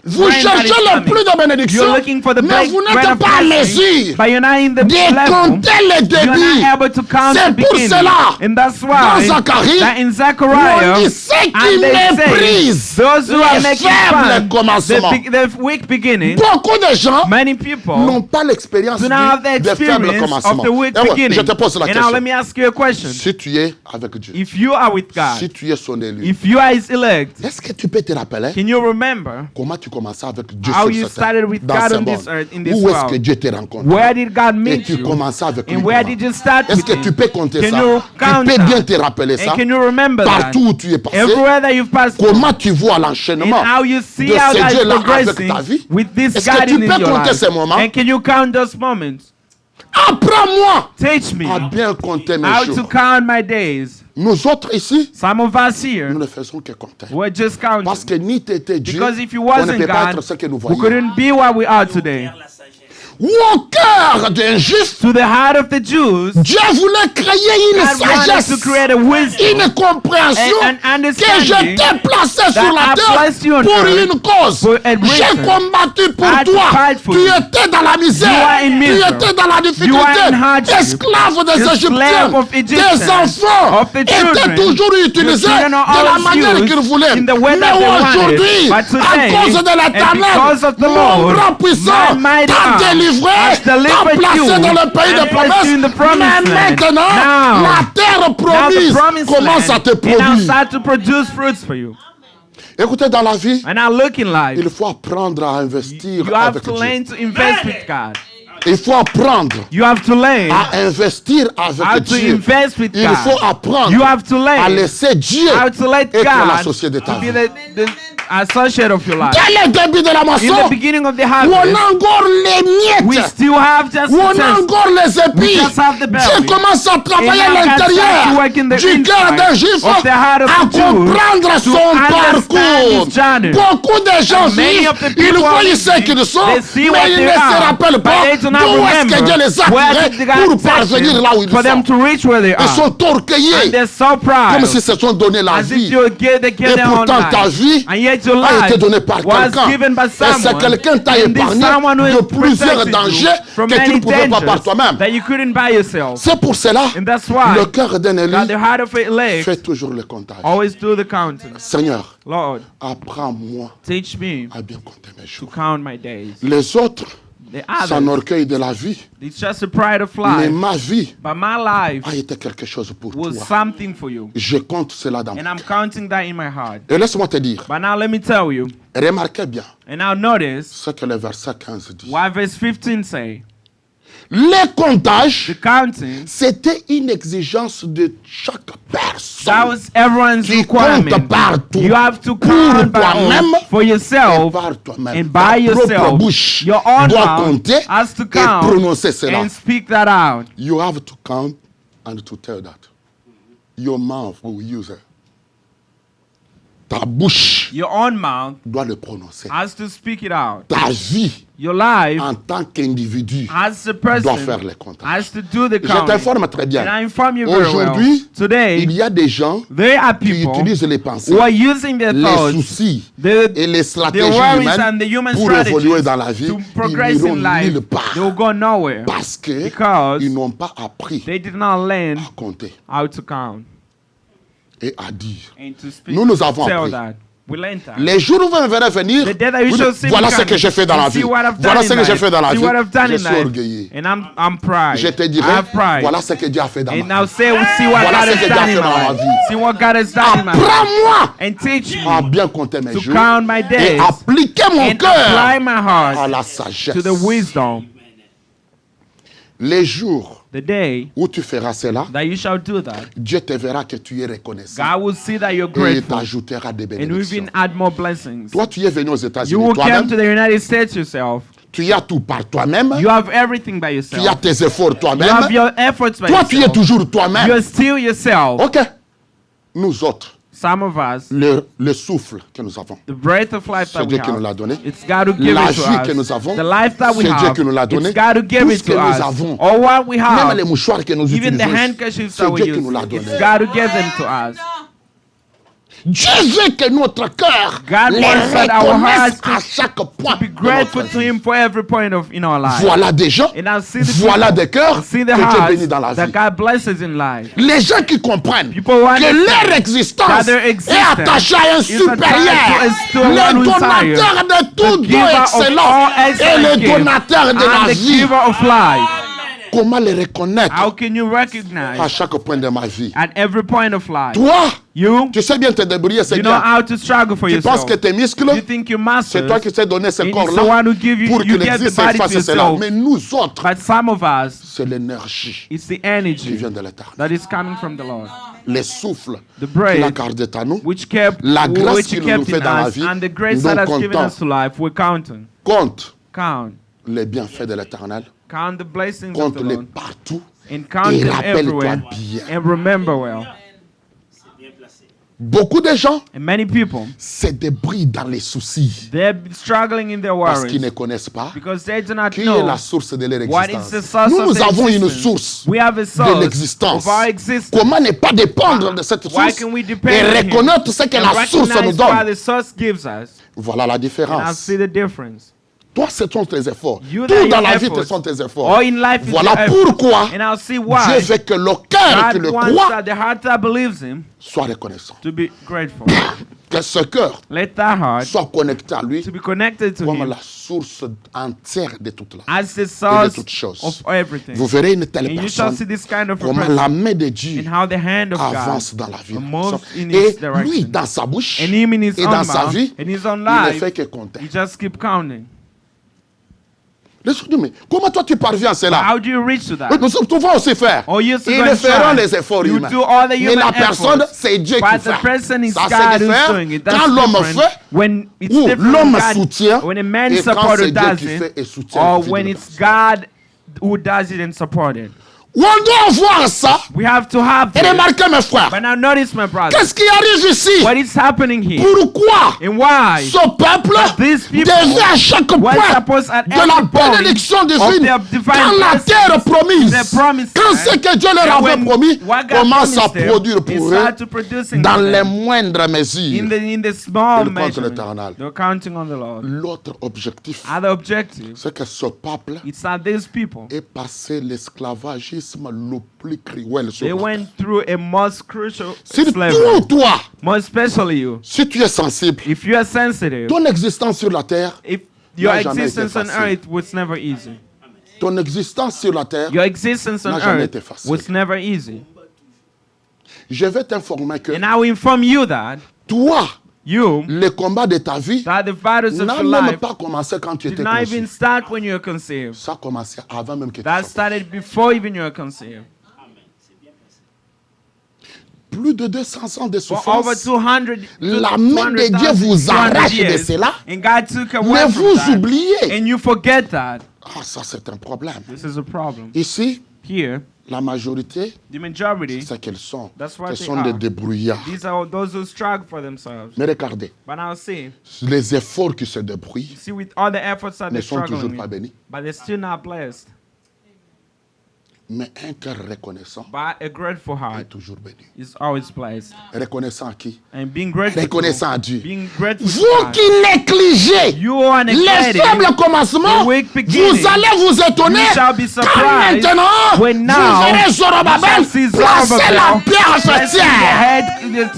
Vous rain that is cherchez le coming. plus de bénédictions, You're looking for the mais vous rain n'êtes of pas à blessing, mesure but you're not in the de level. compter les You're débits. not able to count C'est the pour beginning. cela, And that's dans why Zacharie, that in on Zechariah, dit ceux qui and they say, méprisent those who are les making faibles fun, commencements. the weak beginning, Beaucoup de gens many people n'ont pas l'expérience do not have the des faibles experience commencements. of the weak Et ouais, beginning. je te pose la And now let question. me ask you a question. Si tu es avec Dieu, If you are with si God, tu es son élu, if you are His elect, est-ce que tu peux te rappeler can you remember comment tu commençais avec Dieu how sur you cette terre, started with dans God ce on this monde? earth, in this Où est-ce que world? Dieu t'a rencontré? Where did God Et meet tu you? commençais avec lui. And where comment? did you start Est-ce with que tu Him? peux compter Can ça? you count Tu peux bien that? te rappeler ça? And can you remember Partout that? où tu es passé, Everywhere that you've passed through, comment tu vois and l'enchaînement how you see de how ce God is Dieu-là avec progressing ta vie? with this Est-ce que God tu in peux your compter life? ces moments? And can you count those moments? Apprends-moi Teach me à bien compter mes how to jours. count my days. Nous autres ici, Some of us here, nous ne faisons que compter. we're just counting. Parce que ni t'étais Dieu, Because if you on ne wasn't peut pas God, être ce que nous we voyons. couldn't be what we are today. Ou au cœur d'un juste, To the heart of the Jews, Dieu voulait créer une God wanted sagesse, to create a wisdom, une compréhension an que understanding je t'ai placé sur that la I terre placed you on pour earth une cause. for a reason. J'ai combattu pour I toi. fight for Tu you. étais dans la You misère. are in Tu misery. étais dans la You are in difficulté. hardship. Esclave des The Égyptiens. slave of Egyptians, Tes enfants of the étaient children. toujours utilisés Your children are de la always manière used qu'ils voulaient. in the way Mais that they wanted. aujourd'hui, But à today, cause de and because of l'éternel, the mon Lord, bras puissant my mighty t'a arm délivré, has t'a delivered placé you dans le pays and de placed you in the promesses. promised Mais land. maintenant, Now, la terre now the promise promised commence à land, te and now produire. start to produce fruits for you. Écoutez, dans la vie, And now look in life, il faut apprendre à investir you have avec to Dieu. learn to invest with God. Il faut apprendre You have to learn à investir how avec to Dieu. invest with Il faut God. apprendre You have to à learn laisser Dieu how to let être God l'associé de ta to be vie. the associate of your life. Dès le début de la In the moisson, beginning of the où on harvest, a encore les we miettes, still have just où on a test. encore les épis, just have the belly. Dieu commence à travailler à And now God starts to l'intérieur work in the du cœur inside d'un juif of the heart of à the Jew comprendre son understand parcours. his journey. Beaucoup de gens And many vivent, of the ils people voient are ce living, qu'ils sont, they see what mais ils they ne se are, rappellent but pas they do not d'où est-ce que remember Dieu les a where tirés did pour God parvenir take là où ils for them sont. to reach where they Ils are. sont orgueillés, And they're so proud, comme si se sont donné la as if vie. they Et give their own pourtant ta life. vie And yet your a life été donnée par was quelqu'un. given by Et c'est someone. quelqu'un t'a And this épargné someone who de has plusieurs protected dangers you from que tu ne many pouvais pas par dangers toi-même. that you couldn't by yourself. C'est pour cela, And that's why le cœur d'un élu that the heart of an elect fait toujours le comptage. always do the counting. Seigneur, Lord, apprends-moi teach me à bien compter mes to jours. count my days. Les autres, The c'est un others, orgueil de la vie. it's just the pride of Mais life. ma vie But my life a été quelque chose pour was toi. something for you. Je compte cela dans mon And I'm cœur. counting that in my heart. Et laisse-moi te dire, But now let me tell you, remarquez bien and now notice ce que le verset 15 dit. what verse 15 say. Les comptages, The counting, c'était une exigence de chaque that personne was everyone's qui requirement. compte partout You have to pour count by toi-même own for et yourself par toi-même. and Ta by propre yourself. bouche Your own doit mouth compter has to et count prononcer cela. and speak that out. You have to count and to tell that. Your mouth will use it. Ta bouche Your own mouth doit le prononcer. has to speak it out. Ta vie Your life en tant qu'individu as a doit faire person les comptages. has to do the Je counting. t'informe très And I bien. inform you very well. Aujourd'hui, Today, il y a des gens there are qui people utilisent les pensées, who are using their les thoughts, soucis the, et les the stratégies worries humaines and the human pour évoluer strategies dans la vie. to Ils progress n'iront in life. nulle part They will go nowhere parce because qu'ils n'ont pas appris they did not learn à compter how to count et à dire. and to speak. Nous avons Tell appris. that. We learned that. Les jours où vous verrez venir, The day that you vous shall dites, see me voilà ce coming que j'ai fait dans la and see vie. what I've Voilà done ce in que j'ai life. fait dans la See vie. what I've done Je in suis life. orgueilleux. And I'm pride. Je te I dirai, have pride. voilà ce que Dieu a fait dans And ma now vie. see what Voilà God ce has que Dieu a done fait in dans ma my vie. life. See what God has done in my life. Apprends-moi And teach me à bien compter mes to jours count my et days appliquer mon and apply cœur my à heart la sagesse. to the wisdom. Les jours The day où tu feras cela, that you shall do that, Dieu te verra que tu es reconnaissant God will see that you're et il grateful t'ajoutera des and will bénédictions. even add more blessings. Toi, tu es venu aux You États-Unis will come toi-même, to the United States yourself. tu as tout par toi-même, You have everything by tu as yourself. tes efforts You have toi-même, your efforts by toi, tu es yourself. toujours toi-même. You're still yourself. Ok. Nous autres, Some of us, le souffle que nous avons, the breath of life c'est that we Dieu qui nous l'a have, donné. it's God who gave La it to vie que us. nous avons, The life that we c'est Dieu have, qui nous l'a donné. it's God who gave Tout it ce que to nous us. avons, Or what we même les have, mouchoirs que nous even the utilisons, handkerchiefs c'est that we Dieu qui use, nous l'a it's donné. God who gave them to us. Dieu veut que notre cœur God les wants that our reconnaisse hearts à chaque point Be de grateful notre to vie. Him for every point in our life. Voilà des gens, And I'll see the voilà people, des cœurs I'll see que the Dieu hearts bénit dans la that vie. God blesses in life. Les gens qui comprennent People who que understand leur existence that their est existence attachée à un is supérieur, attached to a one le who is donateur higher, de tout the don giver of excellent all et excellent le gift, donateur de and la the vie. giver of life. Comment les reconnaître How can you à recognize chaque point de ma vie? at every point of life? Toi, You tu sais bien te débrouiller, c'est know bien. how to struggle for Tu penses yourself. que tes muscles, You think your c'est toi muscles, qui sais donner ce and it's the corps-là one who give you, pour you qu'il get the existe et body to fasse cela. yourself. Mais nous autres, But some of us, c'est l'énergie it's the qui energy vient de l'éternel. that is coming from the Lord. Les souffles The qu'il a breath gardé à nous. which kept, La grâce which He qu'il nous kept fait in dans la us, vie, and the grace nous that has given comptons. us to life, we're counting. Compte Count. les bienfaits de l'éternel. Count the blessings of the Compte-les Lord. partout. And count Et them rappelle-toi everywhere. bien. And remember well. Beaucoup de gens And many people, se débrouillent dans les soucis they're struggling in their parce qu'ils ne worries connaissent pas because they do not qui est know la source de leur what is the existence. source Nous, of nous their avons une existence. source We have a de source l'existence. of our existence. Comment ne pas dépendre de cette Why source can we et depend on Him reconnaître ce que and la source nous recognize what donne? the source gives us? Voilà la And I différence. see the difference. Toi, ce sont tes efforts. You Tout that dans your la vie, efforts, ce sont tes efforts. All in life is Voilà your effort. pourquoi And I'll see Dieu why veut que le cœur qui God le wants croit that the heart that believes Him soit reconnaissant. to be grateful. Que ce cœur Let that heart soit connecté à lui to be connected to comme Him la source entière de toute la as the et de source toutes choses. of everything. Vous verrez une telle And you shall personne, see this kind of a comment person la main de Dieu and how the hand of avance God dans la vie. moves in Et his direction. lui, dans sa bouche and Him in His et own dans sa mouth, vie, in His own il ne life, fait que compter. you just keep counting. Les gens disent, mais comment toi tu parviens à cela? How do you reach to that? Nous pouvons aussi faire. Or you still Ils gonna feront try. les efforts You humains. do all the Mais human la personne, efforts. c'est Dieu qui But the fait. person is Ça, God c'est who's différent. doing it. That's Quand l'homme different. fait, When it's ou different l'homme when God- soutient, when a man et quand supporter c'est Dieu does qui fait et it, soutient or la vie de when la it's God who does it and support it. On doit voir ça We have to have et this. remarquez mes frères. But now notice, my brother, Qu'est-ce qui arrive ici? what is happening here Pourquoi and why ce peuple But these people devait à chaque were point supposed at de la every point bénédiction of divine their divine quand la blessings, terre promise, their promised quand land, ce que Dieu leur and avait when promis what God commence à promised them, produire it pour eux started to producing dans for les them. moindres mesures. In the small Ils comptent measurement, l'éternel. they're counting on the Lord. L'autre objectif, Other objective, c'est que ce peuple it's that these people, ait passé l'esclavagisme le plus cruel sur they la terre. went through a most crucial Surtout slavery. toi, More especially you. si tu es sensible, If you are sensitive, ton existence sur la terre, if your n'a jamais existence été on facile. earth was never easy. ton existence sur la terre, Your existence on n'a jamais earth été facile. was never easy. je vais t'informer que And I will inform you that toi, you, le combat de ta vie that the battles of n'a your même life pas commencé quand tu did étais not conçu. even start when you were conceived. Ça a commencé avant même que tu That sois. started before even you were conceived. Plus de 200 ans de For over souffrance. 200, La main de Dieu 200,000, vous 200 arrache de years, cela. and God took away Mais from vous that, oubliez. and you forget that. Ah, ça c'est un problème. This is a problem. Ici, Here, la majorité, the majority, c'est qu'elles sont. That's what Ce they sont are. des débrouillards. these are those who struggle for themselves. Mais regardez, But now see, les efforts qui se débrouillent see with all the efforts that ne they're sont toujours struggling pas with, bénis. but they're still not blessed. Mais un cœur reconnaissant But a grateful est heart toujours béni. is always blessed. Reconnaissant à qui? And being grateful, Reconnaissant à Dieu. being grateful to Vous God. qui négligez You are les neglecting faibles commencements, the weak beginning. vous allez vous étonner You shall be quand surprised maintenant when vous now verrez you Zorobabel shall see placer la Zerubbabel pierre placing the fêtière. head,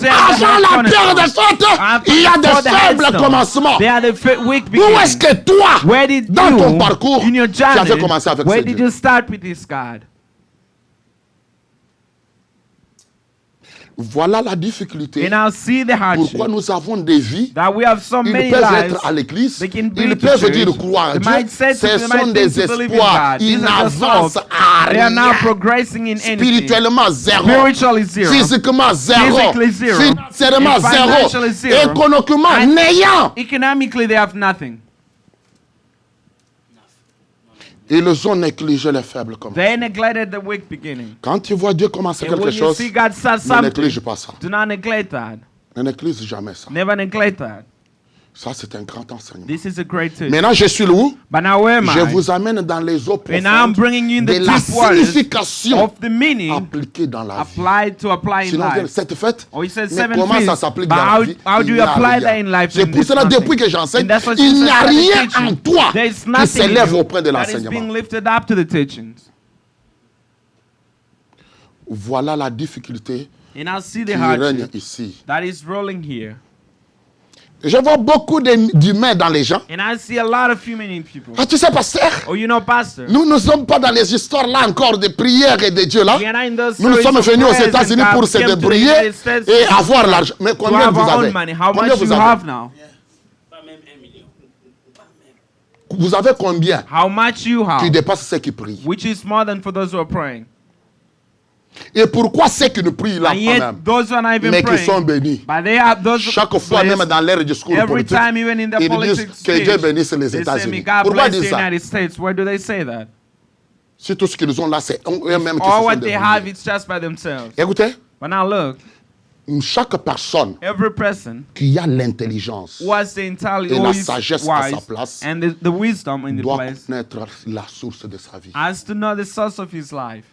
the Avant la cornerstone. pierre de fête, After il y a before des the faibles headstone, commencements. they are the weak Où est-ce beginning. que toi, Where did dans you, ton parcours, in your tu avais journey, commencé avec where ce did Dieu? you start with this God? Voilà la difficulté. And now see the hardship Pourquoi nous avons des vies. that we have so Ils many peuvent lives. être à l'église, They can be ils to peuvent church. dire croire à They Dieu. might say to- Ce they sont might des think to believe in espoirs. God. Ils These are just n'avancent hopes. à They are not rien. progressing in anything. Spirituellement, zéro. Spiritually zero. Physiquement, zéro. Physically zero. Financièrement, And financially zéro. zero. Économiquement, And- néant. Economically, they have nothing. Ils ont négligé les faibles comme ça. They neglected the weak beginning. Quand tu vois Dieu commencer And quelque when you chose, see God start ne something, néglige pas ça. do not neglect that. Ne néglige jamais ça. Never neglect that. Ça, c'est un grand enseignement. This is a great teaching. Maintenant, je suis où? But now where am Je I? vous amène dans les eaux And now I'm profondes bringing you in de the la deep waters signification of the meaning appliquée dans la vie. applied to apply in Sinon, life. cette fête, Oh, he said mais 7 comment ça feasts, s'applique but dans la vie? how do Il you n'y a apply rien. that in life? C'est And pour there's cela, nothing. depuis que j'enseigne, And that's what il Jesus n'y a said in the rien teaching. en toi There's qui nothing in s'élève you auprès de that is being l'enseignement. lifted up to the teachings. Voilà la difficulté And I see qui the règne hardship ici. that is rolling here. Je vois beaucoup d'humains dans les gens. And I see a lot of human in people. Ah, tu sais, pasteur, Oh, you know, Pastor, nous ne sommes pas dans les histoires là encore de prières et de Dieu là. we are not in those Nous nous stories sommes of venus aux prayers and États-Unis God pour se came to the débrouiller United States et avoir l'argent. Mais to combien have vous our avez? own money. How Combien much vous you avez? have now? Vous avez combien How much you qui have? dépasse ceux qui prient? Which is more than for those who are praying. Et pourquoi ceux qui ne prient là And quand yet, même, those who are not even mais qui sont praying, bénis? but they have those Chaque fois, même dans l'ère du discours every politique, time, even in the ils disent politics que Dieu speech, bénisse les they say, may États-Unis. God Pourquoi bless dire the ça? United States. Where do they say that? Si tout ce qu'ils ont là, c'est eux-mêmes qui se All sont what they have, débrouillés. it's just by themselves. Écoutez, But now look, chaque personne every person qui a l'intelligence who has the et intelligence, la who is sagesse à sa wise, place and the wisdom in the doit place, connaître la source de sa vie. has to know the source of his life.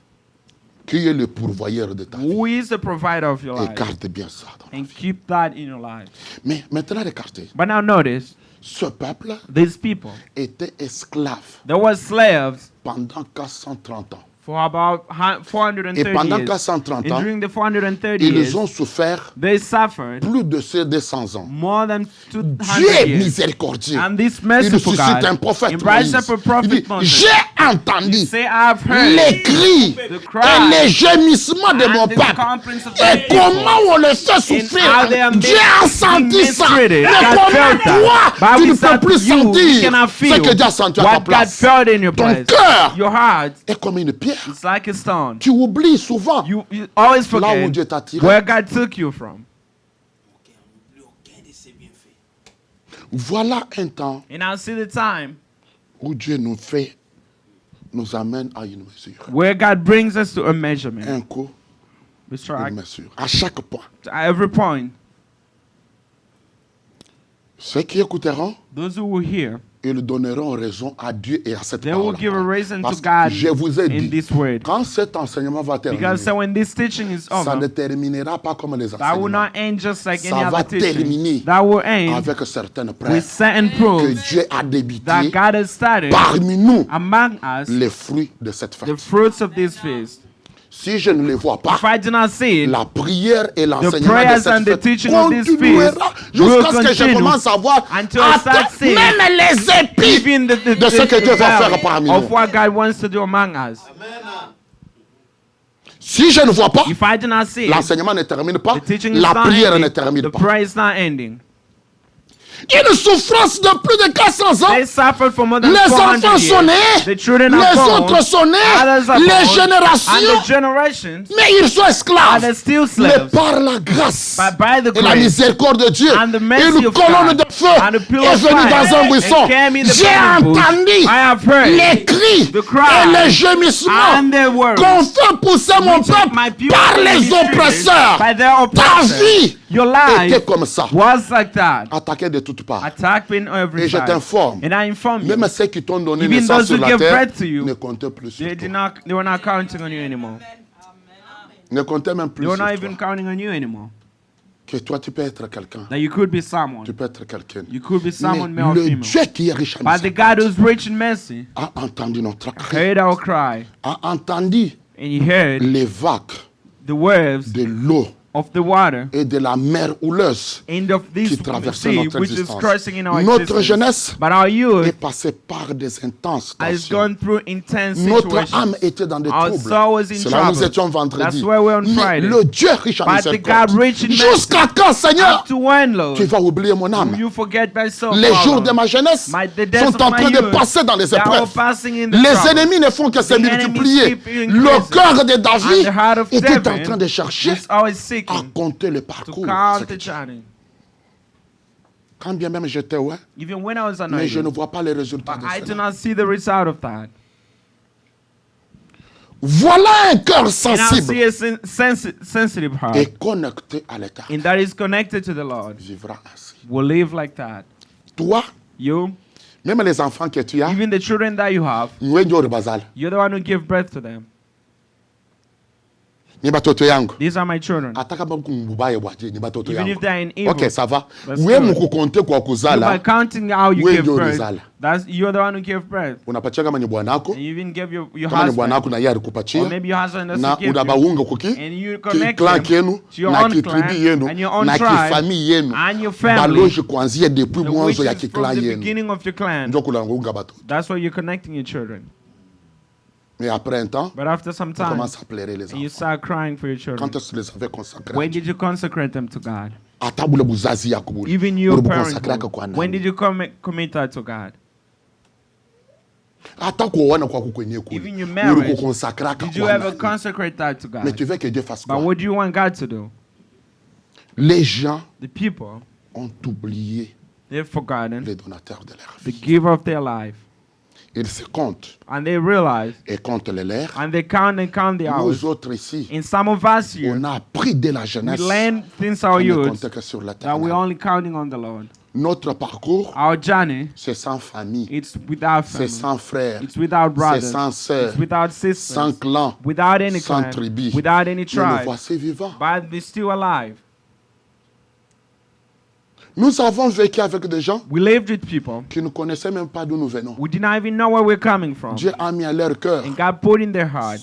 Qui est le pourvoyeur de ta vie? Who is the provider of your Et life? garde bien ça. dans la And vie. keep that in your life. Mais maintenant, regardez. But now notice, Ce peuple these people, était esclave they were slaves pendant 430 ans. for about 430 Et pendant years. 430 And ans, during the 430 ils years, ont souffert they suffered plus de ces 200 ans. more than Dieu 200 est years. miséricordieux. And this Il merciful suscite God, un prophète. he rises Moïse. up a prophet Il dit, Moses. j'ai entendu Say, I've heard les cris the et cry les gémissements de and mon the peuple. complaints of Et my people. comment on le fait how souffrir? they are Dieu a senti ça. Mais mistreated. God comment felt that. toi, tu Bible ne peux said plus you sentir cannot ce feel que Dieu a senti à ta what God place? felt in your Ton place. cœur Your heart est comme une pierre. is like a stone. Tu oublies souvent You always là où forget Dieu t'a tiré. where God took you from. Voilà un temps And I see the time où Dieu nous amène à une mesure. where God brings us to a measurement. Un coup, We try une mesure. À chaque point. at every point. Ceux qui écouteront, Those who will hear, ils donneront raison à Dieu et à cette they will parole. give a reason Parce to que God je vous ai in dit, this word. quand cet enseignement va terminer, Because so when this teaching is ça ne over, terminera pas comme les that will enseignements. not end just like Ça any va other teaching. terminer That will end avec certaines with preuves certain que proofs Dieu a débité that God has started parmi nous among us les fruits de cette the fête. fruits of this feast. Si je ne les vois pas, If I do not see it, la prière et the l'enseignement de prayers cette and the fête teaching of this feast continuera will jusqu'à ce que je continue commence à voir until I start seeing même les épis even the de ce que Dieu va faire value parmi of nous. what God wants to do among us. Si je ne vois pas, If I do not see it, l'enseignement ne termine pas, the teaching is la not prière ne ending, termine the pas. prayer is not ending. Une souffrance de plus de 400 ans. They suffered for more than Les 400 enfants sont years. nés, The children les are born, autres sont nés, others are les born, and the générations, generations mais ils sont are esclaves. they still Mais slaves. par la grâce But by the et la grace miséricorde de Dieu, and the mercy une of colonne God de feu and a pillar est of venue fire dans un buisson. and came in the J'ai burning bush, entendu I have heard les cris the cry et les gémissements and the words qu'on fait pousser mon which peuple my people par les mistreated oppresseurs. by their Ta oppressors. vie Your était life comme ça, was like that, attaquée de toutes parts. attacked in every Et je side. t'informe, And I inform you, même ceux qui t'ont donné even naissance those sur who la give terre bread to you, ne comptaient plus sur toi. they were not counting on you anymore. Ne comptaient même plus They were sur not toi. even counting on you anymore. Que toi, tu peux être quelqu'un. That you could be someone. Tu peux être quelqu'un. You could be someone, male or Mais le female. Dieu qui est riche en But the miséricorde God who's rich in mercy a entendu notre cri, heard our cry, a entendu and he heard les vagues the waves de l'eau of the water et de la mer houleuse and of this qui traversent sea notre which is existence. crossing in our Notre existence. jeunesse But our est youth passée par des intenses has tensions. gone through intense Notre âme situations. était dans des Our troubles. soul was in C'est là où nous trouble. étions vendredi. That's where we're on Mais Friday. le Dieu riche en But the miséricorde. God rich in mercy. Jusqu'à quand, Seigneur, Up to when, Lord, tu vas oublier mon âme? will you forget my soul? Les Father? jours de ma jeunesse The days sont of en my train de youth, passer dans les they are épreuves. passing in the Les trouble. ennemis ne font que se The enemies multiplier. keep Le increasing. cœur de David And the heart of était en David train de chercher is always à seeking compter le to parcours. count the journey. Quand bien même j'étais ouais, Even when I was mais je ne anointed, vois pas les résultats but de I do cela. not see the result of that. Voilà un cœur And I sensible see a sensitive heart. et connecté à l'Éternel. And that is connected to the Lord. Vivra ainsi. Will live like that. Toi, You, même les enfants que tu as, even the children that you have, wewe ndio bazal. you're the one who give birth to them. Ni batoto yangu. These are my children. Hata kama mkumbaya bwaje ni batoto Even yangu. if they're in evil. Okay, ça va. That's Wewe good. mkukonte kwa You, by kuzala, counting how you wewe give ndio birth, ulizala. you're the one who give birth. Unapatia kama ni bwanako, And you even give your kama ni husband, bwanako na yeye or alikupatia, maybe your husband na doesn't give you, unabaunga kuki and you connect clan them kenu to your na own kitribi clan yenu and your own na tribe kifamii yenu and your family, baloji kuanzia depuis which mwanzo ya is from kiklan the yenu beginning of your clan. ndio kulangunga batoto. That's why you're connecting your children. Mais après un temps, But after some on time, commence à pleurer les you enfants. start crying for your children. Quand est-ce que les avez consacrés? When did you consecrate them to God? Ata bule buzazi yako bule. Even your Ule parents. bukonsakra kwa kwa When nani? did you commit that to God? Ata kuoana kwa kukwenye Even your kule. Ule marriage, kukonsakra did you kwa ever nani? consecrate that to Mais God? tu veux que Dieu fasse But quoi? what do you want God to do? Les gens The people, ont oublié they've forgotten les donateurs de leur the vie. giver of their life. Ils se comptent And they realize, et comptent les leurs. and they count the hours. Nous autres ici, In some of us here, on a appris dès la we jeunesse learn since our qu'on ne youth comptait que sur that we're l'Éternel. only counting on the Lord. Notre parcours, Our journey, c'est sans famille, it's without c'est family. sans frères, It's without c'est brothers. sans sœurs, It's without sans sisters. clan, Without any sans clan. tribu. Without any Mais nous tribe. voici vivants. But we're still alive. Nous avons vécu avec des gens We lived with people. qui ne connaissaient même pas d'où nous venons. We did not even know where we're coming from. Dieu a mis à leur cœur And God put in their heart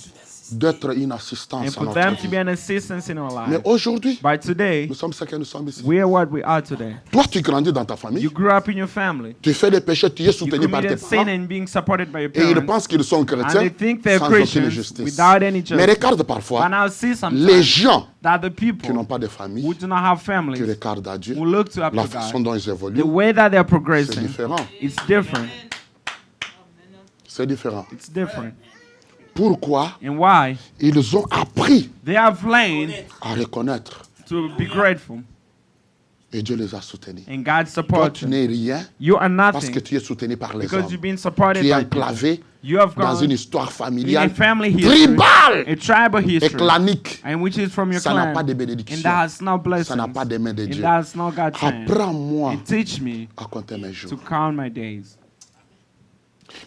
d'être une and assistance à for notre them to vie. be an assistance in our Mais life. aujourd'hui, But today, nous sommes ce que nous sommes ici. we are what we are today. Toi, tu grandis dans ta famille, You grew up in your family. tu fais des péchés, tu es You soutenu par tes committed sin parents, and being supported by your et ils parents. pensent qu'ils sont And chrétiens they think they're sans aucune Christians justice. without any Mais justice. regarde parfois, But now see les sometimes gens that the qui n'ont people pas de famille, who do not have qui families, regardent à Dieu, who look to up la to façon God, dont ils the évoluent, way that they're c'est progressing, différent. it's different. C'est différent. It's different. Pourquoi And why? ils ont appris They have learned à reconnaître to be grateful. et Dieu les a soutenus. And God Toi, supports tu you. n'es rien You are parce que nothing tu es soutenu par les because hommes. you've been supported Tu es by people. enclavé You have dans une gone histoire in a familiale family history, tribale a tribal et history, clanique. and which is from your Ça n'a clan, pas de and bénédiction. that has no blessings, Ça n'a pas de main de and Dieu. that has no God's hand. Apprends-moi And teach me à compter mes to jours. count my days.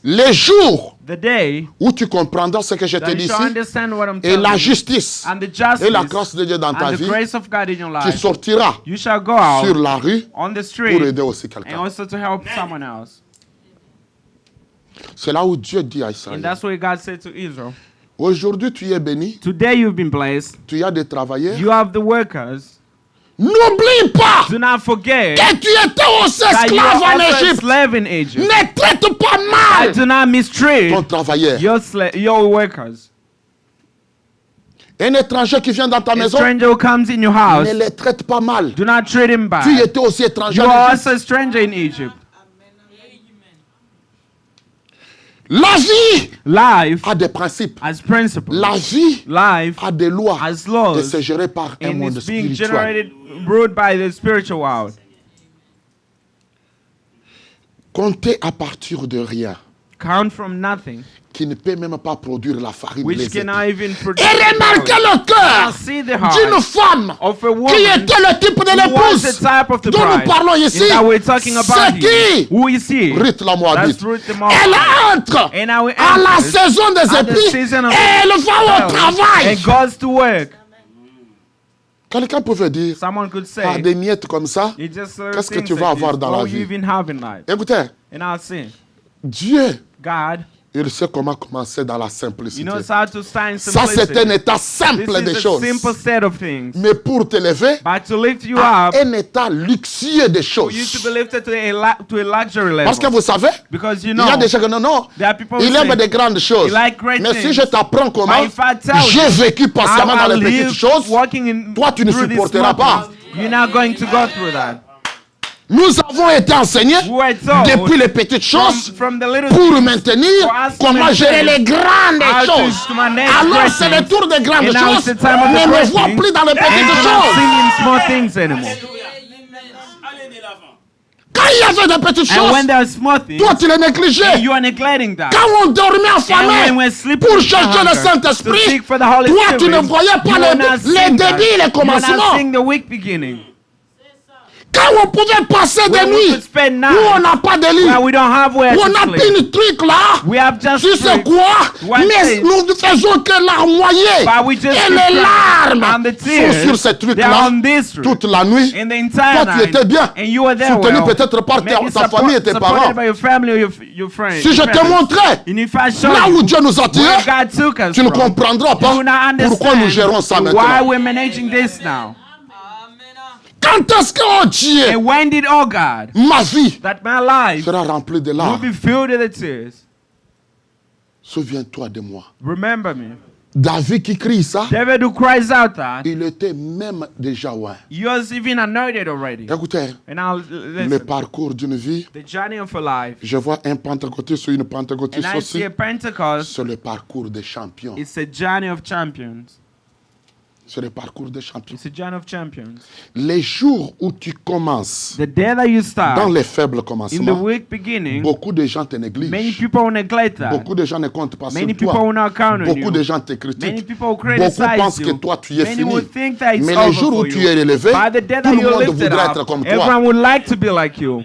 Les jours The day où tu comprendras ce que je te that dis you shall ici understand what I'm et telling la you, justice and the justice et la grâce de Dieu dans ta and the vie, grace of God in your tu life, sortiras you shall go out sur la rue on the pour street aider aussi and quelqu'un. also to help someone else. C'est là où Dieu dit à And Israël, that's what God said to Israel. aujourd'hui tu es béni, Today you've been blessed. tu as des travailleurs. You have the workers. N'oublie pas Do not forget que tu étais aussi that you esclave are en also a Égypte. slave in Egypt. Ne traite pas I mal do not mistreat ton travailleur. your workers. Un étranger qui vient dans ta A maison, stranger who comes in your house, ne les traite pas mal. do not treat him Tu bad. étais aussi étranger You en are Égypte. also a stranger in Egypt. La vie Life a des principes. as principles. La vie Life a des lois. as Et laws. c'est géré par un And monde it's being spirituel. generated, ruled by the spiritual world. Comptez à partir de rien, Count from nothing, qui ne peut même pas produire la farine. which les cannot épis. even produce. Et remarquez le Now cœur see the d'une heart femme of a qui woman était le type de who was l'épouse the type of the dont nous bride. parlons ici. And that we're talking about C'est here. qui? Who is he? Ruth la Moabite. That's Ruth the Moabite. Elle entre And now we à la enter saison des at the épis season of et elle va au travail. and goes to work. Quelqu'un pouvait dire, Someone could par say, des miettes comme ça, you just qu'est-ce que tu vas avoir dans la what you vie? even have in life. Écoutez, And I'll say, Dieu, God, il sait comment commencer dans la you simplicité. knows how to start in Ça, c'est un simplicity. état This simple des is a choses. simple set of things. Mais pour t'élever But to lift you à up, un état luxueux des for you to choses. be lifted to a luxury level. Parce que vous savez, Because you il know, y a des gens qui disent non, there are people who il aime say, des grandes choses. you like great Mais si things. je t'apprends comment But if I tell you j'ai vécu patiemment how dans I les petites live choses, walking in toi, tu ne through these supporteras small pas. things, you're not going to go through that. nous avons été enseignés We were told depuis les petites choses from the little pour things maintenir for us to comment maintain gérer les grandes how to choses. manage Alors great c'est le things. tour des grandes And now it's choses. the time of the Ne me great vois things. plus dans les And petites you're not choses. singing small things anymore. Quand il y avait des petites And when choses, there are small things, toi tu les négligeais. you are neglecting that. Quand on dormait And when affamé we're sleeping pour with chercher le hunger, to Saint-Esprit, seek for the Holy toi tu Spirit, ne voyais pas you will not les sing that. débuts, les You will not commencements. sing the week beginning. Quand on pouvait passer des When we nuits could spend où nights on n'a pas de lit, where we don't have where où on to a sleep. pris une truc là, We have just tu sais sleep, quoi? One Mais thing. nous ne faisons que larmoyer. but we just Et keep les crying. larmes And the sont tears, sur ces they are trucs-là on this room. toute la nuit. In the entire Toi, tu night. étais bien, And you were there soutenu well. peut-être par Maybe ta famille et tes supported parents. by your family or your friends. Si je te montrais And if I show là you où Dieu nous a where tirés, God took us tu ne from, comprendras you pas will not pourquoi nous gérons ça understand why maintenant. we're managing this now. Quand est-ce que, oh Dieu, And when did, oh God, ma vie that my life sera remplie de will larmes? be filled with tears? Souviens-toi de moi. Remember me. David qui crie ça, David who cries out that, il était même déjà loin. he was even anointed already. Écoutez, And now le listen, parcours d'une vie, the journey of a life. je vois un pentecôtiste ou une pentecôtiste And I see aussi, a Pentecost, c'est le parcours des champions. it's a journey of champions. C'est le parcours des champions. It's a journey of champions. Les jours où tu commences The day that you dans start, les faibles in the commencements, week beginning, beaucoup de gens te many négligent. people will neglect that. Beaucoup de gens ne comptent pas sur Many people toi. will not count on Beaucoup you. de gens te Many critiquent. people will Beaucoup criticize pensent que you. toi, tu es Many fini. will think that it's Mais over les jours for où tu you. es élevé, By the day tout that le you're monde lifted voudrait up, être comme toi. everyone would like to be like you.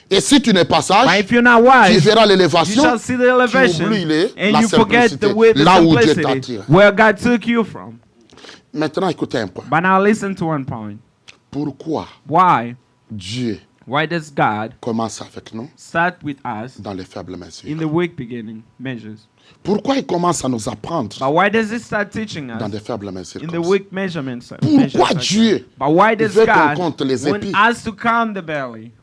Et si tu n'es pas But sage, if you're not tu wise, verras you l'élévation, shall see the tu elevation, oublies and la you forget simplicité, the way, the là où Dieu t'a simplicity, tiré. where God took you from. Maintenant, écoutez un point. But now listen to one point. Pourquoi Why? Dieu Why does God commence avec nous start with us dans les faibles mesures? in the week beginning measures? Pourquoi il commence à nous apprendre But why does He start teaching dans us des faibles mesures in the comme ça? week measurements? Pourquoi like Dieu that? But why does veut qu'on God compte les want épis? us to count the belly?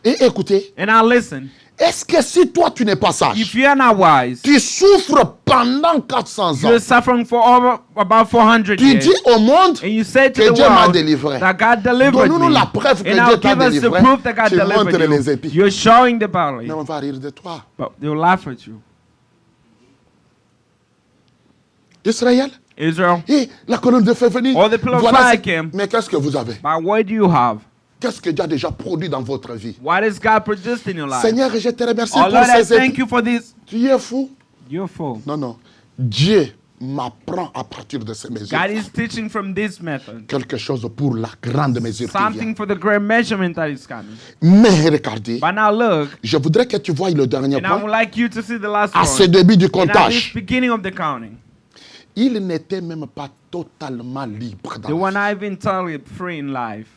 Et écoutez, And now listen. est-ce que si toi tu n'es pas If sage, you are not wise, tu souffres pendant 400 you're ans, suffering for over about 400 tu years. dis au monde And you say to que the Dieu m'a world délivré. that God delivered Donne-nous me. la preuve que And Dieu now t'a give us the délivré. proof that God Tu montres delivered les you. épis. You're showing the belly. Mais on va rire de toi. But they'll laugh at you. Israël, Israel, et la colonne de feu venue. All the pillar of Voilà fire ce- came. Mais qu'est-ce que vous avez? but what do you have? Qu'est-ce que Dieu a déjà produit dans votre vie? What has God produced in your life? Seigneur, je te remercie Oh pour Lord, I ces thank épis. you for this. Tu es fou? You're full. Non, non. Dieu m'apprend à partir de ces mesures God is teaching from this method. quelque chose pour la grande mesure qui vient. Something for the great measurement that is coming. Mais regardez, But now look, je voudrais que tu vois le dernier and I would point. like you to see the last À one. ce début du And at this comptage, beginning of the counting, il n'était même pas totalement libre. they Dans were la vie. not even totally free in life.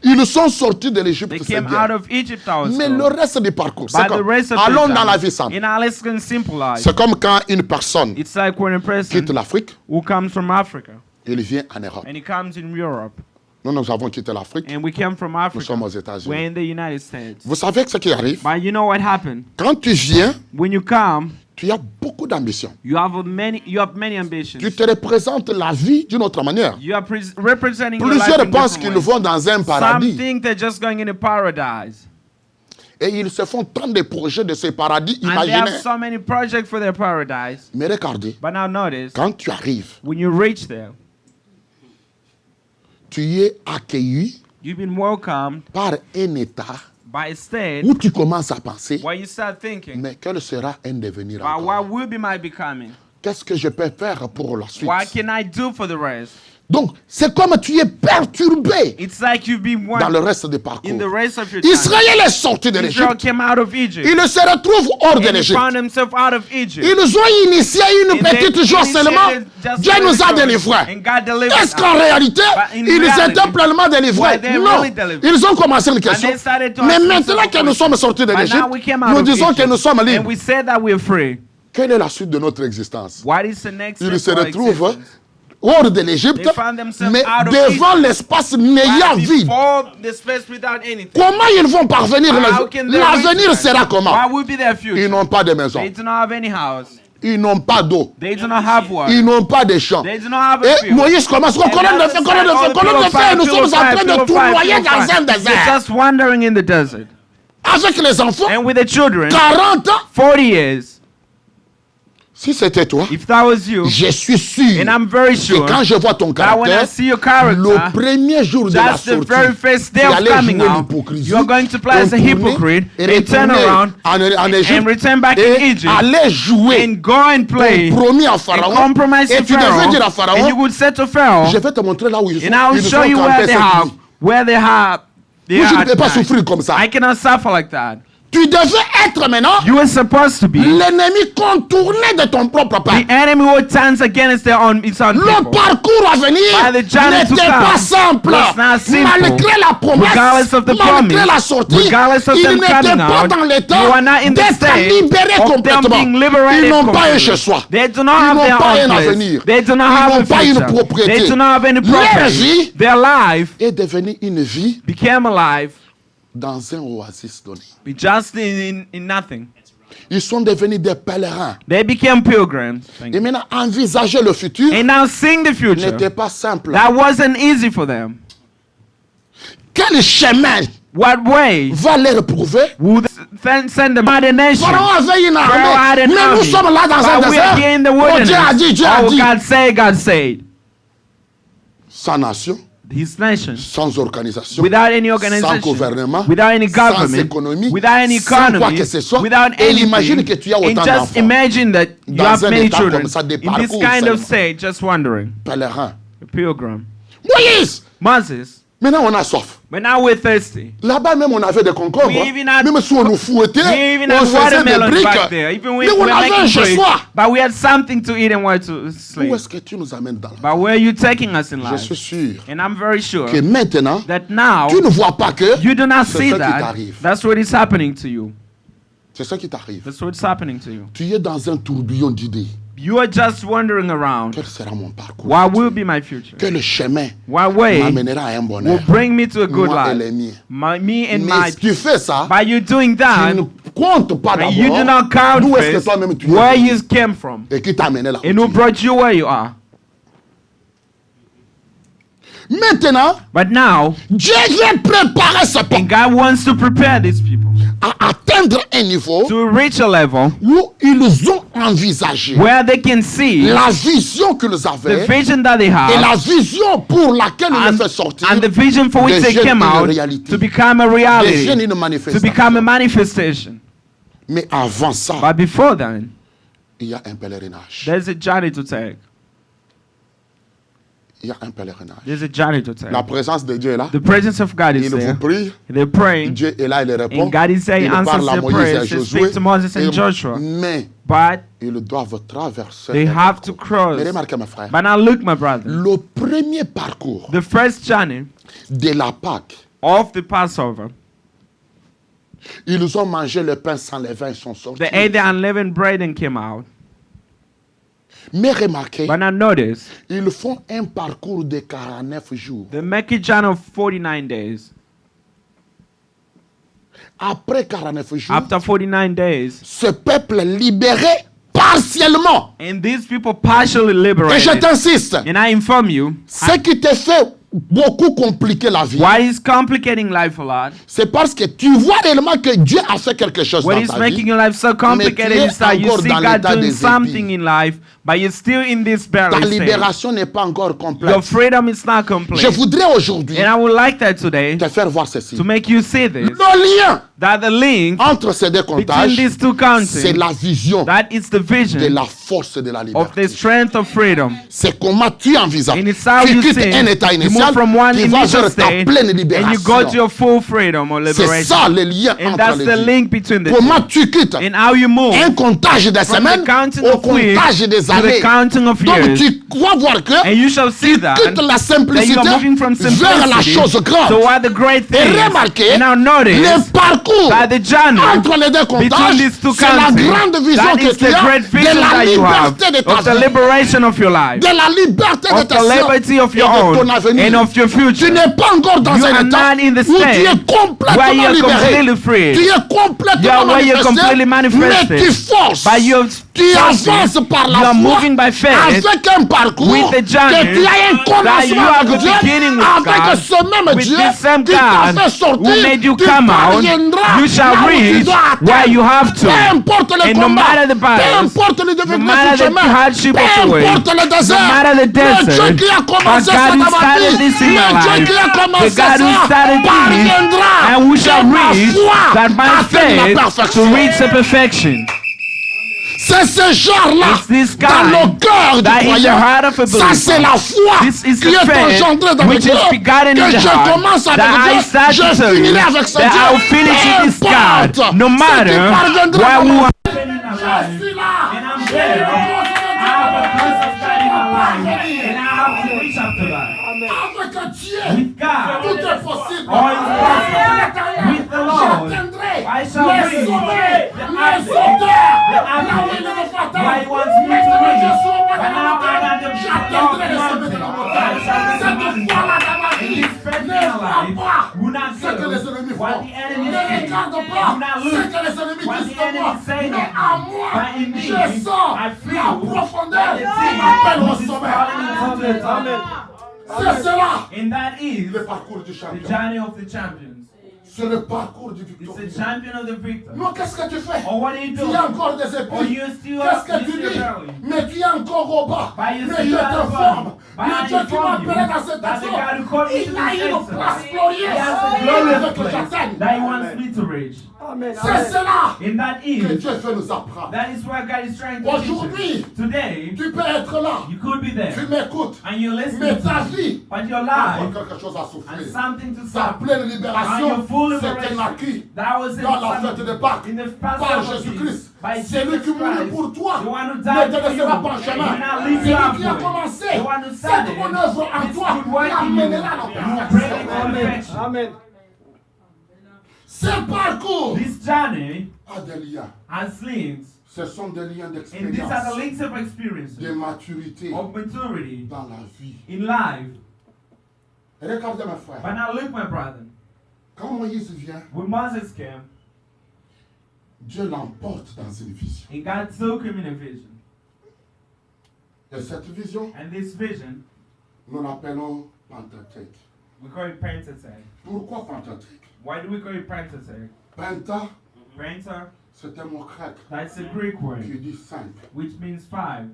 Ils sont sortis de l'Égypte, They c'est came bien. out of Egypt also. Mais le reste du parcours, c'est But the comme, rest of allons the dans la time, vie simple. in our less than simple life, C'est comme quand une personne it's like when a person quitte l'Afrique, who comes from Africa il vient en Europe. and he comes in Europe, Nous avons quitté l'Afrique, and we came from nous Africa. sommes aux We're États-Unis. in the United States. Vous savez ce qui arrive? But you know what happened? Quand tu viens, When you come, tu as beaucoup d'ambition. you have many ambitions. Tu te représentes la vie d'une autre manière. You are representing your life Plusieurs in pensent different qu'ils ways. vont dans un Some paradis. think they're just going in a paradise. Et ils se font tant de projets de ce paradis And they have imaginaire. so many projects for their paradise. Mais regardez, But now notice, quand tu arrives, when you reach there, tu es accueilli you've been welcomed par un état by a state où tu commences à penser, where you start thinking, mais quel sera un devenir but what encore? will be my becoming? Qu'est-ce que je peux faire pour la suite? What can I do for the rest? Donc, c'est comme tu es perturbé It's like you've been dans le one reste du in the parcours. rest of your time. Israël est sorti de Israel l'Égypte. came out of Egypt. Il se retrouve hors de And he l'Égypte. found himself out of Egypt. Ils ont initié une And petite they chose seulement. initiated just Dieu a nous a little délivrés. and God delivered Est-ce qu'en us. réalité, But in ils reality, étaient pleinement délivrés? were they Non. really delivered? Ils ont commencé une question. they started to Mais ask maintenant themselves que nous sommes sortis de But l'Égypte, now we came out nous of disons que Egypt, nous sommes and libres. we said that we're free. Quelle est la suite de notre existence? What is the next Ils step se for retrouvent existence? hors de l'Égypte, They found themselves mais out of devant l'espace n'ayant But vide. before the space without anything. Comment ils vont parvenir? How can they L'avenir reach that? sera comment? What will be their Ils future? n'ont pas de maison. They do not have any house. Ils n'ont pas d'eau. They do not have water. Ils n'ont pas de champs. They do not have a Et field. Moïse commence. Colonne de feu, colonne de feu, colonne de feu. Nous sommes en train de tournoyer dans un They're désert. just wandering in the desert. Avec les enfants, And with the children, 40 ans, 40 years, Si c'était toi, If that was you, je suis sûr and I'm very que sure quand je vois ton that when I caractère, see your character, le premier jour de la just the sortie, very first day tu of allais coming jouer out, l'hypocrisie, you are going to play as a retourner hypocrite et and turn retourner around en Égypte and return back in et Egypt aller jouer and go and play promis à and Pharaon. compromise Et to tu devais dire à Pharaoh, and you Pharaon, would say to Pharaoh, je vais te montrer là où ils sont. and I will Ils show sont you campés cette nuit. where they have. Moi, je ne peux pas souffrir comme ça. I cannot suffer like that. Tu devais être maintenant You were supposed to be l'ennemi contourné de ton propre père. the enemy who turns against its own Le people. parcours à venir By the journey to n'était come pas simple. was not simple. Malgré la promesse, Regardless of the malgré promise, la sortie, regardless of ils them n'étaient coming pas out, dans you l'état are not in the d'être state libérés of them complètement. being liberated Ils n'ont pas un completely. chez-soi. They do not Ils have n'ont their pas own un place. avenir. They do not Ils have n'ont a pas une future. propriété. They do not have any Leur property. vie Their life est devenue une vie became alive dans un oasis donné. just in nothing. Ils sont devenus des pèlerins. They became pilgrims. Thank Et you. maintenant, envisager le futur And now seeing the future, n'était pas simple. that wasn't easy for them. Quel chemin What way va les reprouver? would send them out of the nation? Pharaon avait une Pharaoh had armée, an mais nous army. sommes là dans un But we are désert. here in the Oh, Dieu a dit, wilderness. Dieu a Oh, dit. God said. Sans nation, His nation. sans organisation, Without any sans organization, gouvernement, without any sans government, économie, without any sans quoi economy, que ce soit. without Et imagine que anything, tu as and autant just d'enfants. imagine that you Dans have un many état children comme ça, des in this parcours kind of seulement. state, just wondering. Pèlerin. A pilgrim. Moïse, Moses, maintenant on a soif. but now we're thirsty. Là-bas même on avait des concombres. We even had- Même si on nous fouettait, We even on had faisait des watermelon briques. back there. Even Mais on we're avait un making chez bricks, soi. but we had something to eat and where to Où sleep. est-ce que tu nous amènes dans la vie? But where are you taking us in Je life? suis sûr And I'm very sure que maintenant, that now tu ne vois pas que you do not c'est see ça qui that. t'arrive. That's what is happening to you. C'est ça qui t'arrive. That's what's happening to you. Tu es dans un tourbillon d'idées. You are just wandering around. Quel sera mon parcours? What will be my future? Quel chemin What way m'amènera à un will bonheur? bring me to a good Moi et life? les miens. Me and Mais my. si tu fais ça, By you doing tu that, ne comptes pas and you do not d'abord count d'où est-ce que first toi-même tu where es you came from et qui t'a amené là. and who brought you where you are. Maintenant, But now, Dieu vient préparer ce and peuple God wants to prepare these people à atteindre un niveau to reach a level où ils ont envisagé where they can see la vision qu'ils the avaient vision that they et have la vision pour laquelle ils le fait sortir. and the vision for which des they jeunes came une out réalité. to become a Des reality, jeunes une to manifestation. become a manifestation. Mais avant ça, But before then, il y a un pèlerinage. there's a journey to take. Il y a un pèlerinage. There's a journey to take. La présence de Dieu est là. The presence of God is Il vous there. prie. They're praying, Dieu est là, il répond. and God is saying, Il answers parle à their Moïse et à prayers, and Josué. speaks to Moses and Et- Joshua. Mais But ils doivent traverser. they un have to parcours. cross. Mais remarquez, mes frères, But now look, my brother, le premier parcours the first journey de la Pâque, of the Passover, ils ont mangé le pain sans levain, ils sont sortis. they ate the unleavened bread and came out. Mais remarquez, But now notice, ils font un parcours de 49 jours. they make a journey of 49 days. Après 49 jours, After 49 days, ce peuple libéré partiellement. and these people partially Et je liberated. t'insiste, And I inform you, ce qui te fait beaucoup compliquer la vie, why is complicating life a lot? c'est parce que tu vois réellement que Dieu a fait quelque chose What dans is ta making vie. your life so complicated tu es is that you encore see dans God l'état doing des something épis. in life, but you're still in this Ta barren state. libération n'est pas encore Your complète. freedom is not complete. Je voudrais aujourd'hui And I would like that today te faire voir ceci. to make you see this. Le lien That the link entre ces deux between comptages, these two c'est counties, la vision that is the de vision la force de la of the liberté. strength of freedom. C'est comment tu envisages. And it's how Tu you quittes see, un état you move initial from one qui va initial vers ta state pleine and you go to libération. your full freedom or C'est liberation. ça le lien And entre that's les the deux. link between the Comment two. tu quittes And how you move un comptage des from semaines the counting au of weeks comptage des to the années. counting of Donc years. tu vas voir que And you shall see that, quitte la that you simplicité are moving from vers la simplicity chose grande. toward the great Et things. remarquez, And now le notice parcours that the journey entre les deux between comptages, these two c'est la countries, grande vision that que is tu the as great de vision la that you have liberté de ta of the vie, liberation of your life, de la liberté de of ta the sœur liberty of et your de own ton avenir. and of your Tu future. n'es pas encore dans You un are état not in the où tu es state where complètement you are libéré. completely free. Tu es You complètement are where you're completely manifesté, mais tu manifested. forces But you're Tu Firstly, avances par you la are foi moving by faith avec un parcours with a journey que tu as un that you commencement have avec a Dieu, beginning with avec God, ce même with Dieu this same qui t'a God fait sortir, who made you tu come out, parviendras you shall là où tu reach dois where atteindre. you have to. Peu importe le And no combat, matter the peu battles, importe les no difficultés matter du the chemin, hardship peu of the way, importe le désert, no matter the le Dieu desert, qui a but commencé ça God who dans ma started vie, this in your le Dieu life, qui a the commencé God who ça started this, parviendra and we shall que ma reach foi that my atteigne la faith to perfection. reach the perfection. C'est ce genre-là It's this dans kind le cœur du that in the croyant. heart of a Ça, c'est believer. la foi This is qui the est faith engendrée dans le which is cœur. begotten in Que the je heart. commence avec That I Dieu, start to je tell you finirai avec ce that I will Dieu. finish with this Peu God, importe no ce qui matter parviendra where dans we ma are. Je suis là. And I'm there. I have a place of God in my life, and I have to reach up to that. Avec Dieu, With God, tout est possible. all is possible. With the Lord, j'atteindrai I shall les reach sommets, the les apex, hauteurs, the là où il apex, ne veut pas where He atteindre. wants me to Maintenant, je reach. suis au bas de But la now I'm at montagne, the top j'atteindrai les sommets de la mountain. montagne. I shall reach the Cette mountain. foi-là dans ma And vie this faith in ne my fera life pas will not ce que les do ennemis what font. the enemy Ne say. regarde Do pas not ce look que les ennemis what disent the de moi. enemy say. Mais à moi, But in me, je sens I la feel profondeur that the qui thing m'appelle au which is sommet. calling me to the top. C'est cela And that is le parcours du the champion. journey of the champions. C'est le parcours du It's victorieux. the champion of the victor. Non, qu'est-ce que tu fais? Or what do you Tu do? as encore des Or épis. you still Qu'est-ce que tu still dis? early. Mais tu es encore au bas. But you Mais still je at te the forme. bottom. But Le I Dieu qui m'a inform you appelé dans cette that the action, God who called me to il a this une sector, place He glorieuse. has a Il glorious veut que place j'atteigne. that He wants me to reach. C'est cela And that que is, Dieu veut nous apprendre. that is what God is trying to teach Aujourd'hui, us. Today, tu peux être là. you could be Tu there m'écoutes. and you're listening Mais to ta me, vie but your a life quelque chose à and souffrir. something to Sa suffer. pleine And your libération, full c'est un liberation. acquis That was dans la fête de Pâques in the par Passover Jésus-Christ. by C'est lui Jesus qui mourut Christ, pour toi. the one who Ne died te for you, laissera pas en and chemin. will not C'est leave lui you qui a halfway. commencé The one who cette started bonne œuvre en this toi. good work in you, L'amènera à la you will bring it to perfection. perfection. Amen. Ce parcours This journey a des liens. has links, Ce sont des liens and these are the d'expérience, links of experiences, de maturité of maturity dans la vie. in life. Regardez mes frères. But now look, my brother, Quand Moïse vient, when Moses came, Dieu l'emporte dans une vision. and God took him in a vision. Et cette vision, And this vision, nous l'appelons Pentateuque. we call it Pentateuch. Pourquoi Pentateuque? Why do we call it Pentateuch? Penta, Penta, c'est un mot grec that's a Greek qui word, dit 5. which means 5.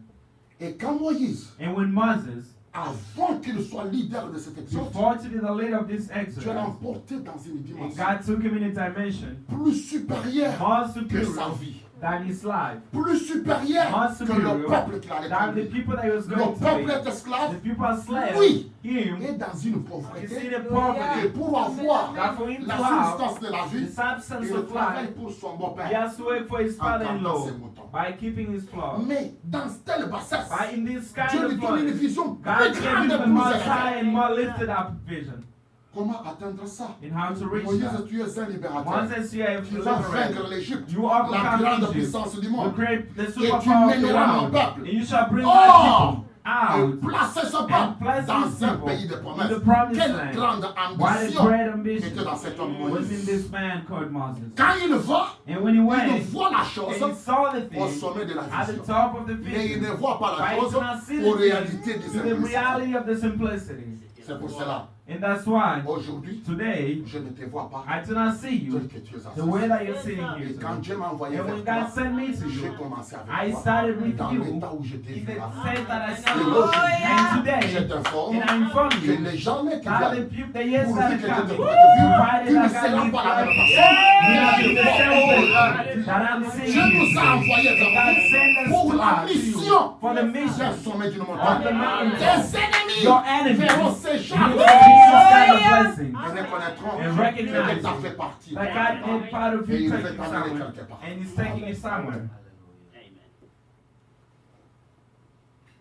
Et quand Moïse, And when Moses, avant qu'il soit leader de cette exode, before to be the leader of this Dieu exodus, l'a emporté dans une and dimension God took him in a dimension plus supérieure more que sa superior vie. than his life, Plus supérieure more que le superior peuple qu'il allait than the conduire. people that he was Le going peuple to est be. esclave, The people are slaves. Oui. Him est dans une is in pauvreté. a poverty. Et pour avoir That for him to la have substance de la the vie, substance il of travaille life, pour son he beau-père. has to work for his father-in-law by keeping his flock. Mais dans telle bassesse, But in this kind Dieu of lui donne une life, vision God plus gave grande him et a plus more élevée. high and more lifted up vision Comment atteindre ça? in how to reach Moïse, that. tu es un libérateur. Once you have Tu vas vaincre liberated, l'Égypte, you la overcome grande Egypt, puissance du the monde. great, the tu superpower of the mèneras mon world, peuple and you shall bring hors my people et out placer ce and peuple place dans these un people pays de in the promesses. promised Quelle land. grande What a ambition great était ambition dans cet homme was in Moïse. this man called Moses. Quand il va, And when he il went, voit la and chose he saw the au thing sommet de la at the vision. top of the Mais il ne vision, voit pas la but he chose did not see aux the réalités thing de to the simplicité. reality of the simplicity. C'est pour cela, And that's why aujourd'hui, today je ne te vois pas I do not see tel you que tu es the way assis. that you're sitting here Et quand today. Dieu m'a envoyé And when vers God toi, sent me to j'ai you, commencé avec I toi started with dans you l'état où je t'ai in vu the avant. state that I Et saw you. aujourd'hui, And je today, t'informe and I inform que you les journées qui that the viennent, people, the years pourvu that are que coming, tu te vois de vue, provided tu ne that seras God pas la même lives personne. you Mais have je the vois same oh, way that I'm seeing Dieu you nous a today. envoyés vers God vous sent us pour to la us, to you, mission for the d'un mission sommet d'une of the montagne. mountain. Tes ennemis Your enemies verront ces will gens see this kind of blessing. et reconnaîtront And que recognize tu as fait partie. that God made part of Et you il taking veut you t'amener somewhere, quelque part. and He's taking you somewhere.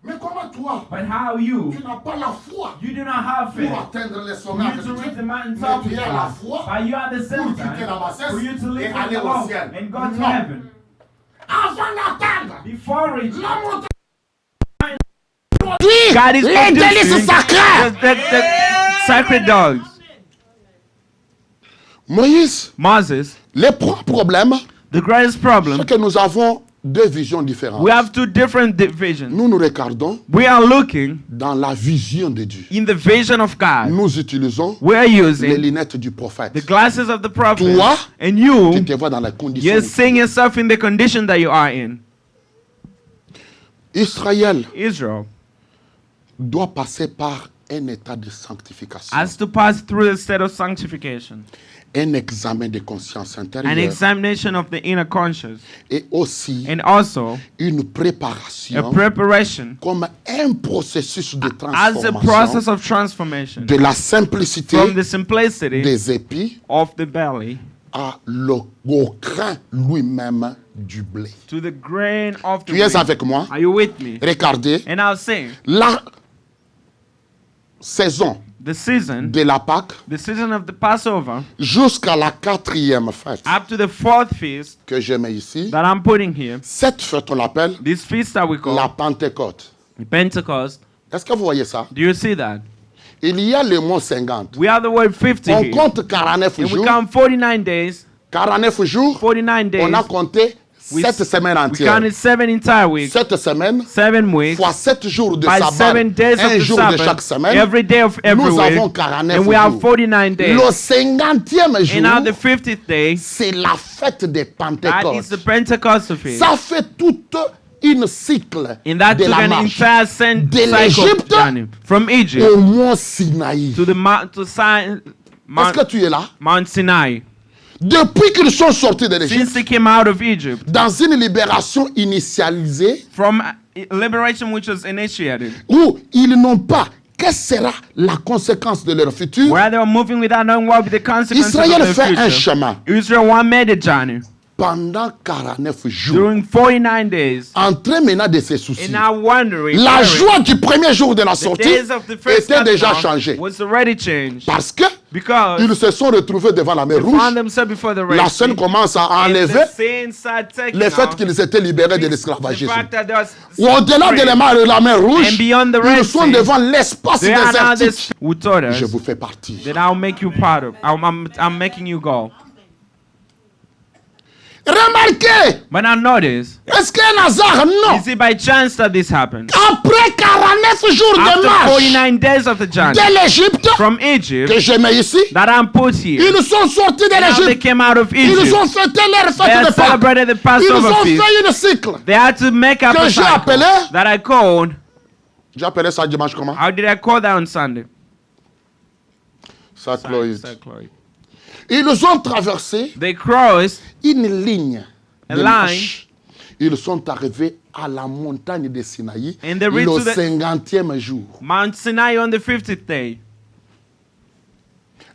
Mais comment toi, But how you? tu n'as pas la foi You do not have faith pour atteindre les for sommets you avec to reach Dieu, the mountain mais top tu with as la God. foi But you at the pour same quitter la time, bassesse for you to et live aller with the au Lord ciel. and go to Non. heaven. Avant d'atteindre Before reaching, la montagne, God is les délices producing sacrés. the sacred dogs. Moïse, Moses, les problèmes, the greatest c'est problem que nous avons deux visions différentes. We have two different visions. Nous nous regardons We are looking dans la vision de Dieu. in the vision of God. Nous utilisons We are les using lunettes du prophète. the glasses of the prophet. Toi, And Tu you, te vois dans la condition. you're seeing yourself in the condition that you are in. Israël Israel doit passer par un état de sanctification, has to pass through the state of sanctification, un examen de conscience an intérieure examination of the inner conscience, et aussi and also une a préparation preparation comme un processus de as a process transformation of transformation de la simplicité from the simplicity des épis of the belly au grain lui-même du blé. to the grain of the Tu es wheat. avec moi? Are you with me? Regardez, And I'll say, la saison the season, de la Pâque the season of the Passover, jusqu'à la 4e fête up to the fourth feast que je mets ici. that I'm putting here, Cette fête, on l'appelle this feast that we la call Pentecôte. Pentecost. Est-ce que vous voyez ça? Do you see that? Il y a le mot 50. We have the word 50 On here. compte 49 And we jours. count 49 days. 49 jours, 49 days. on a compté We- 7 semaines We entières. counted 7 entire weeks, 7 semaines 7 weeks, fois 7 jours de by sabbat, 7 days of un the jour de Sabbath, chaque semaine. every day of every Nous avons week, 49 and we have jours. 49 days. Le 50e And now the jour, 50th day, c'est la fête de that is Pentecôte. the Pentecost feast. Ça fait toute une cycle And that de took la an marche entire de cycle l'Égypte journey from Egypt au mont Sinaï. to the Est-ce Mount que tu es là? Mount Sinai. Depuis qu'ils sont sortis de l'Égypte, Since they came out of Egypt, dans une libération initialisée, from liberation which was initiated, où ils n'ont pas, quelle sera la conséquence de leur futur? where they were moving without knowing what would be the consequences Israël of fait their un future. chemin Israel one made a journey pendant 49 jours, during 49 days, en train maintenant de se soucier. and now wondering, La worrying, joie du premier jour de la the sortie days of the first était déjà Advent changée. was already changed Parce que because ils se sont retrouvés devant la mer they found Rouge. themselves before the La Red scène Sea, commence à and enlever the sin started taking le fait out qu'ils étaient libérés de the l'esclavagisme. fact that there was Au-delà de free. la mer Rouge, And beyond the Red ils sont Sea, devant l'espace They are now this désertique. who taught us Je vous fais partie. that I'll make you part of. I'm making you go. Remarquez, But now notice, est-ce qu'un hasard? Non. is it by chance that this happened? Après 49 jours de After marche 49 days of the journey de l'Égypte, from Egypt que je mets ici, that I'm put here, ils sont sortis de now they l'Égypte. came out of Ils Egypt. ont fêté leur They fête had de Pâques. celebrated the Ils Passover ont feast. fait une cycle. They had to make up Que a j'ai cycle appelé- that I called. J'ai appelé ça dimanche comment? How did I call that on Sunday? Cycloïde. Cycloid. Ils ont traversé They crossed une ligne A de line. marche. Ils sont arrivés à la montagne de Sinaï And they reached le to the- 50e jour. Mount Sinai on the 50th day.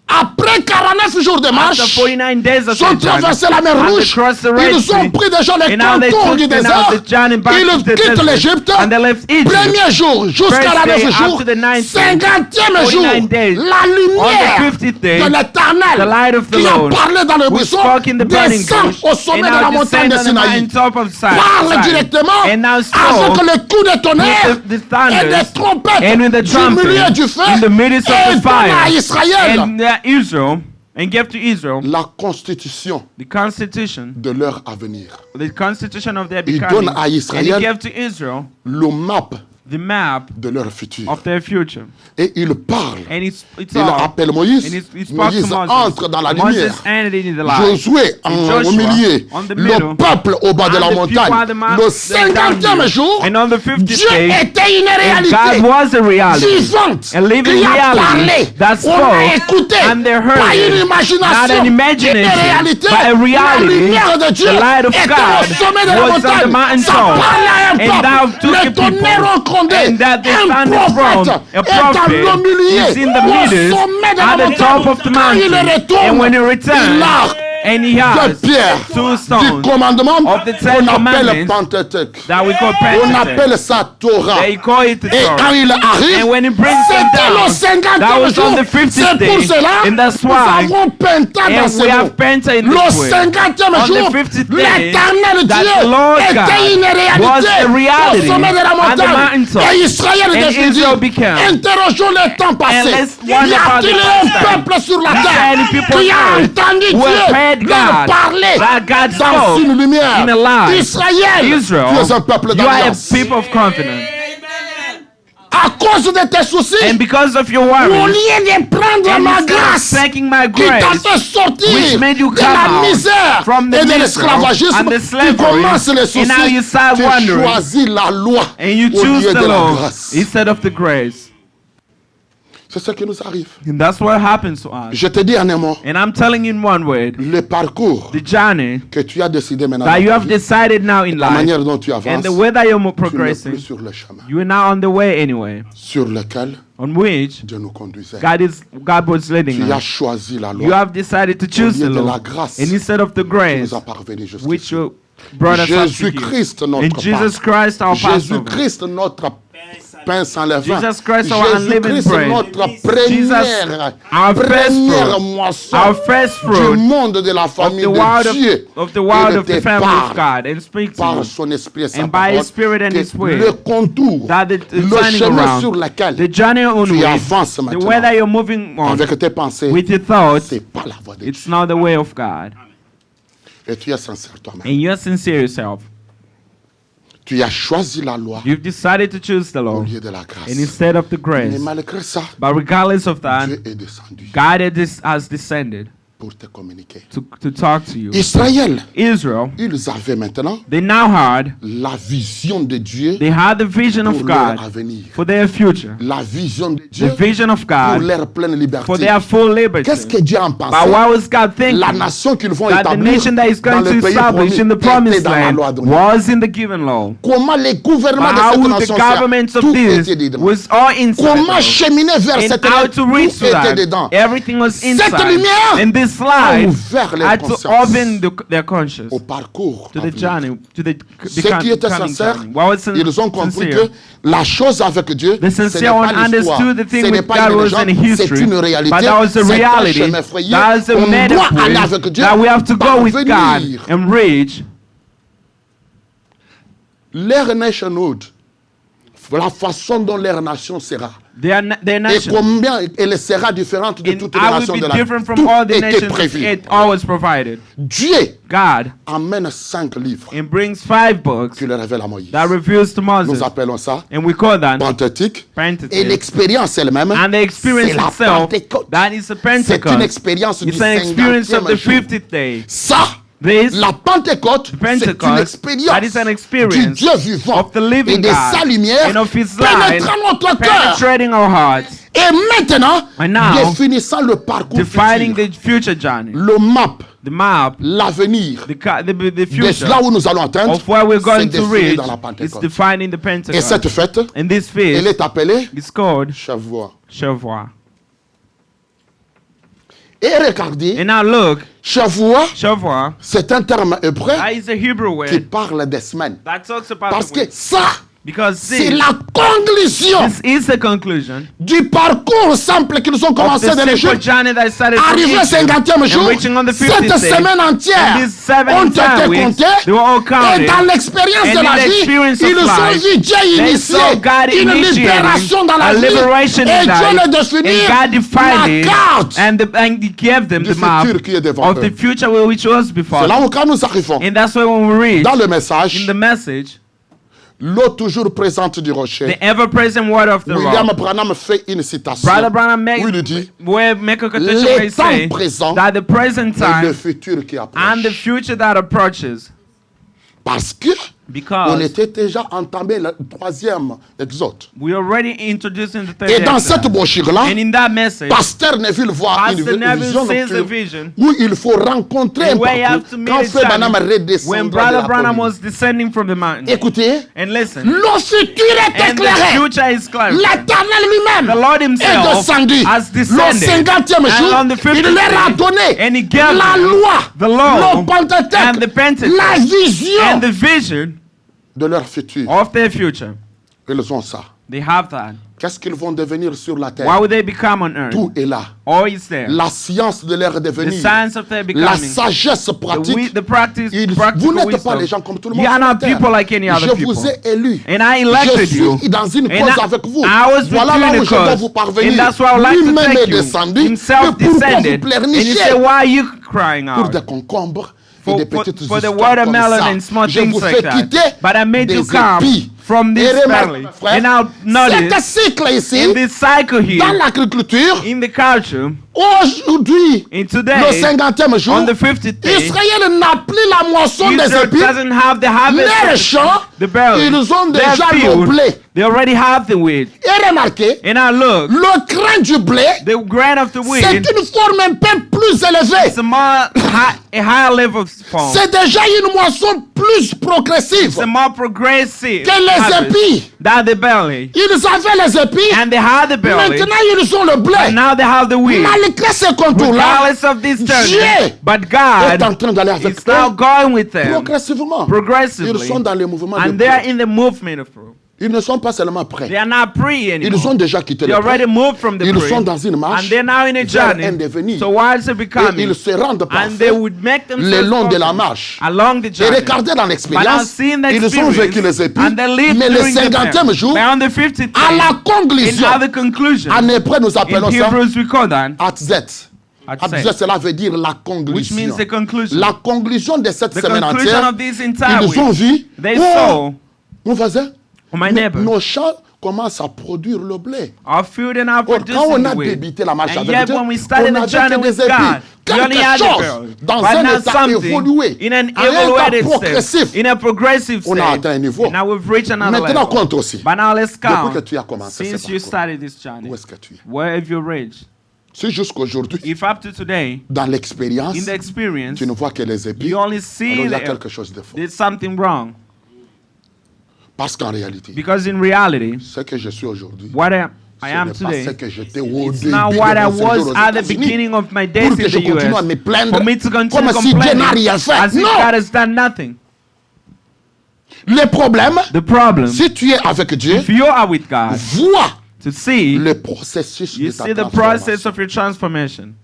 Après 49 jours de marche, After 49 days of ils ont the journey, traversé la mer and they Rouge. crossed the Red Ils Sea, ont pris déjà les and now they contours took du the désert. journey back Ils to the quittent desert, l'Égypte. and they left Egypt. Premier jour jusqu'à First la day 9e jour, up to the 9th day, 50e jour, 49 days. la On lumière the 50th day, de the l'Éternel light of the qui a Lord, parlé dans le who buisson spoke in the burning descend bush, au sommet and de la now montagne descend de on the Sinaï. mountain top of Parle Sinai, directement and now avec spoke le coup de tonnerre with the et thunders des trompettes and with the du trumpet milieu du feu in the midst of et the donna à fire, Israël and Israel, and gave to Israel la constitution the constitution, de leur avenir. the constitution of their Il becoming, donne à and he Israël gave to Israel le map the map de leur futur. of their future. Et il parle. And it's Il all. appelle Moïse. And he spoke to Moïse Moses. entre dans la lumière. Moses entered into the light. Josué au Joshua, milieu. on the Le middle, peuple au bas de and la the people montagne. at the mount, Le they down 50e here. jour, And on the 50th Dieu day, était une and God réalité was a reality, vivante a living qui a reality parlé. that On a spoke, écouté. and they heard Pas une it. imagination. Not an Une imagination, réalité. but a La reality. lumière de Dieu The light of était God au sommet de la was on the montagne. mountain Ça top. parlait à un And thou peuple. took Les a people. tonnerres ont grondé. And that they Un sounded from prophète a est prophet dans le milieu, is in the au midst, sommet de la at the top of the montagne. Quand il mountain. retourne, And when he il returns, a and he de has pierre two du stones commandement of the Ten qu'on appelle Commandments Pentateuque. that we call On Pentateuch. appelle ça Torah. They call it the Et quand Torah. il arrive, And when he brings them c'était down, le 50e that was jour. on the 50th C'est day. pour cela And that's nous why, avons Penta dans and ce we mot. have Penta in Le this way. 50e On jour, the 50th day, l'éternel that Dieu Lord était God une was réalité a reality au sommet de la at the montagne. mountaintop. Et Israël And décidé. Israel became. Interrogeons le temps passé. let's Y wonder about a-t-il the un past time. peuple sur la Is there terre any people qui a on earth entendu who have heard had leur God, parlait that God dans spoke une lumière. in a light. Israël, Israel, tu es un peuple you are a d'alliance. people of confidence. À cause de tes soucis, And because of your au worries, lieu de prendre and ma instead of grâce thanking my qui t'a grace, fait sortir which made you de come la out misère from the et de misery l'esclavagisme, and the tu slavery, commences les soucis, and now you start tu wondering, choisis la loi and you au choose lieu the de la law grâce. instead of the grace. C'est ce qui nous arrive. And that's what happens to us. Je te dis en un mot, And I'm telling you in one word, le parcours the journey que tu as décidé maintenant, that you dans ta have vie, decided now in la life, manière dont tu and avances, the way that you're tu n'es plus progressing, sur le chemin you are now on the way anyway, sur lequel on which Dieu nous conduisait. God was leading Tu as us. choisi la You loi have decided to choose lieu the de la law, grâce and instead of the qui grace, nous a parvenu jusqu'ici. which brought us up to here. Jésus-Christ, And notre Jesus Pâque. Christ, our Passover. Jésus-Christ, notre pain sans levain. Jesus Christ, our unleavened Jésus-Christ, bread. notre Jesus, our first première fruit, moisson our first du fruit monde de la of famille the world de Dieu. of the world Il of the te family parle of God, and speak to par you. son esprit et sa And by parole, His Spirit and que His word, le contour, that the le turning chemin around, sur lequel the journey on tu which, avances the way maintenant, that you're moving on avec tes pensées, with your thoughts, c'est pas la voie de Dieu. it's not the way of God. Et tu es sincère toi-même. And you're sincere yourself. Tu as choisi la loi You've decided to choose the au law lieu de la grâce. and instead of the Mais grace. malgré ça, But regardless of that, Dieu est descendu God has descended pour te communiquer. to talk to you. Israël, Israel, ils avaient maintenant they now had la vision de Dieu the vision pour of leur God avenir. for their future, La vision de Dieu the vision of pour God leur pleine for liberté. their full liberty. Qu'est-ce que Dieu en But pensait? what was God thinking? La nation qu'ils vont That the établir nation that is dans going le to pays establish in the promis était promised dans la land loi donnée. was in the given law. Comment les gouvernements But de how cette would the nation governments of tout this était dedans. was all inside Comment of cheminer vers and cette how lumière, to tout reach to était that. dedans. Everything was inside. lumière And this a light ouvert les had to consciences open their conscience au parcours to à the venir. journey, to the Ceux qui étaient coming sincères, journey. What was ils ont compris sincere? que la chose avec Dieu, The ce n'est sincere pas one l'histoire, understood the ce thing n'est with pas God une was in légende, c'est history, une réalité, but that was a c'est un reality. chemin frayé. That's a On doit aller metaphor avec Dieu, that we have to go with God parvenir. and reach. Leur nationhood, la façon dont leur nation sera, Their et nation. combien elle sera différente de And toutes les I will nations be de la different from Tout all the était nations. prévu. It always provided. Dieu God amène 5 livres and brings 5 books qui le révèle à Moïse. that reveals to Moses. Nous appelons ça And we call that Pentateuque. Et Pentateuch. l'expérience elle-même, And the experience c'est la itself, Pentecôte. that is a C'est une Pentecost. expérience du It's an experience of 50e the jour. 50th day. Ça, This, la Pentecôte, c'est une Pentecost, that expérience is an du experience Dieu vivant of the living et de sa God lumière and of His light pénétrant notre cœur. penetrating our hearts, Et maintenant, And now, définissant le parcours defining futur, the future journey, le map, the map, l'avenir the de future là où nous allons atteindre, of where we're c'est going to défini reach dans la is Pentecôte. defining the Et cette Pentecost. fête, And this elle feast est appelée is called Shavuot. Shavuot. Et regardez, And now look, Shavuot, Shavuot, c'est un terme hébreu that is a Hebrew qui word parle des semaines. that talks about Parce the que week. ça, Because c'est this, la conclusion this is the conclusion du parcours simple qu'ils ont of commencé the de simple l'Égypte. journey that started from Arrivé au Egypt 50e jour, and reaching on the 50th cette day. semaine entière And these 7 ont entire été weeks, comptées. they were all Et counted. dans l'expérience And de in la the vie, experience of ils ont life, vu Dieu they initier saw God une initiating libération dans la a vie. liberation Et in Dieu life. le définit And God defined la it, carte. and He gave them du the map futur qui est devant of eux. the future which was before. C'est là où quand nous arrivons And that's why when we reach dans le message, in the message, l'eau toujours présente du rocher, the ever-present word of the William rock, Branham fait une citation Brother Branham où il dit make a quotation Le where he temps say présent that the present et le time futur qui and approche. the future that approaches, Parce que on because était déjà entamé le 3e exode. we already introduced in the third Et dans exodus. cette brochure-là, And in that message, Pasteur Neville voit une Pastor Neville vision sees a nocturne vision où il faut rencontrer un where you have parcours to meet quand a Frère Branham journey redescend when de Brother la Branham colline. was descending from the mountain. Écoutez, And listen, le futur est and the éclairé. future is clear. L'Éternel lui-même The Lord est himself descendu. has Le descended. 50e And jour, on the 50th il leur a day, donné and he gave la them loi, the law le Pentateuque, and the Pentecost la vision and the vision de leur futur. of their future. Ils ont ça. They have that. Qu'est-ce qu'ils vont devenir sur la terre? What will they become on earth? Tout est là. All is there. La science de leur The devenir. science of their La becoming. sagesse pratique. The practice, Vous practical n'êtes pas wisdom. les gens comme tout le monde. You are sur la not terre. people like any other Je people. vous ai élus. And I Je elected suis you. dans une And cause I- avec vous. I was with Voilà you là in où a je dois cause. vous parvenir. And that's why I would like to Lui-même take est you. descendu. Himself Mais pourquoi vous descended. And he pleurnichez said, why are you crying pour out? des concombres et For, des for, petites for the histoires comme watermelon ça. and small Je things vous like fais that. quitter But I made you des come épis. from this Et remarque, family. frère, And now cet notice, cycle ici, in this cycle here, dans l'agriculture, in the culture, aujourd'hui, in le today, 50e jour, on the 50th day, Israël n'a plus la moisson des Israel épis. doesn't have the Les harvest champs, of the barley. ils ont Their déjà le field, blé. they already have the wheat. Et remarquez, And now look, le grain du blé, the grain of the c'est wheat une forme un peu plus élevée. is a higher level of form. C'est déjà une moisson plus progressive It's a more progressive que les harvest épis. than the barley. Ils avaient les épis, And they had the barley, maintenant ils ont le blé. and now they have the wheat. Malgré ces contours-là, Regardless of this Dieu turn, but est en God train d'aller avec is now eux going with them progressivement. Ils progressively, sont dans les mouvements de and they are près. in the movement of fruit. Ils ne sont pas seulement prêts. They are not pre Ils ont anymore. déjà quitté They le prêt. already moved from the Ils pre, sont dans une marche and they're now in a vers un journey devenir. towards a Et becoming, ils se rendent and they parfaits would make le themselves long de la perfect marche. along the Et journey. regardez dans But now l'expérience, seeing the ils ont vécu experience, les épis, and they lived mais le during the 50e time. jour, But on the 50th à day, la in conclusion, other conclusion, en hébreu nous in appelons ça Hebrews we call that Atzet. Atzet, cela veut dire la which means conclusion. the conclusion. La conclusion de cette The semaine conclusion entière, of this entire ils ont week. vu, They oh, saw, mon voisin, oh my neighbor, nos champs commencent à produire le blé. our field and our Or, quand on producing a the wheat. débuté la marche And avec yet Dieu, when we started on the avait journey que with des épis. God, we only Quelque had the chose barley. dans But un now état something évolué, in an à un état evaluated progressif. state, in a progressive On a state. atteint un niveau. Now we've reached another Maintenant, level. compte aussi. But now let's Depuis que count. tu as commencé ce Since you parcours, started this journey, où est-ce que tu es? where have you reached? Si jusqu'aujourd'hui, If up to today, dans l'expérience, in the experience, tu ne vois que les épis, you only alors see il y a there, quelque chose de faux. there's something wrong. Parce qu'en réalité, Because in reality, ce que je suis aujourd'hui, what I ce am n'est pas ce today, que j'étais au it's début not de what I mon séjour was aux at the États-Unis. beginning of my days Pour que in je the continue à US. me plaindre For me to continue comme si Dieu complaining n'a rien fait. as if Non! God has done nothing. Le problème, The problem, si tu es avec Dieu, if you are with God, vois to see, le processus you de ta see the transformation. process of your transformation.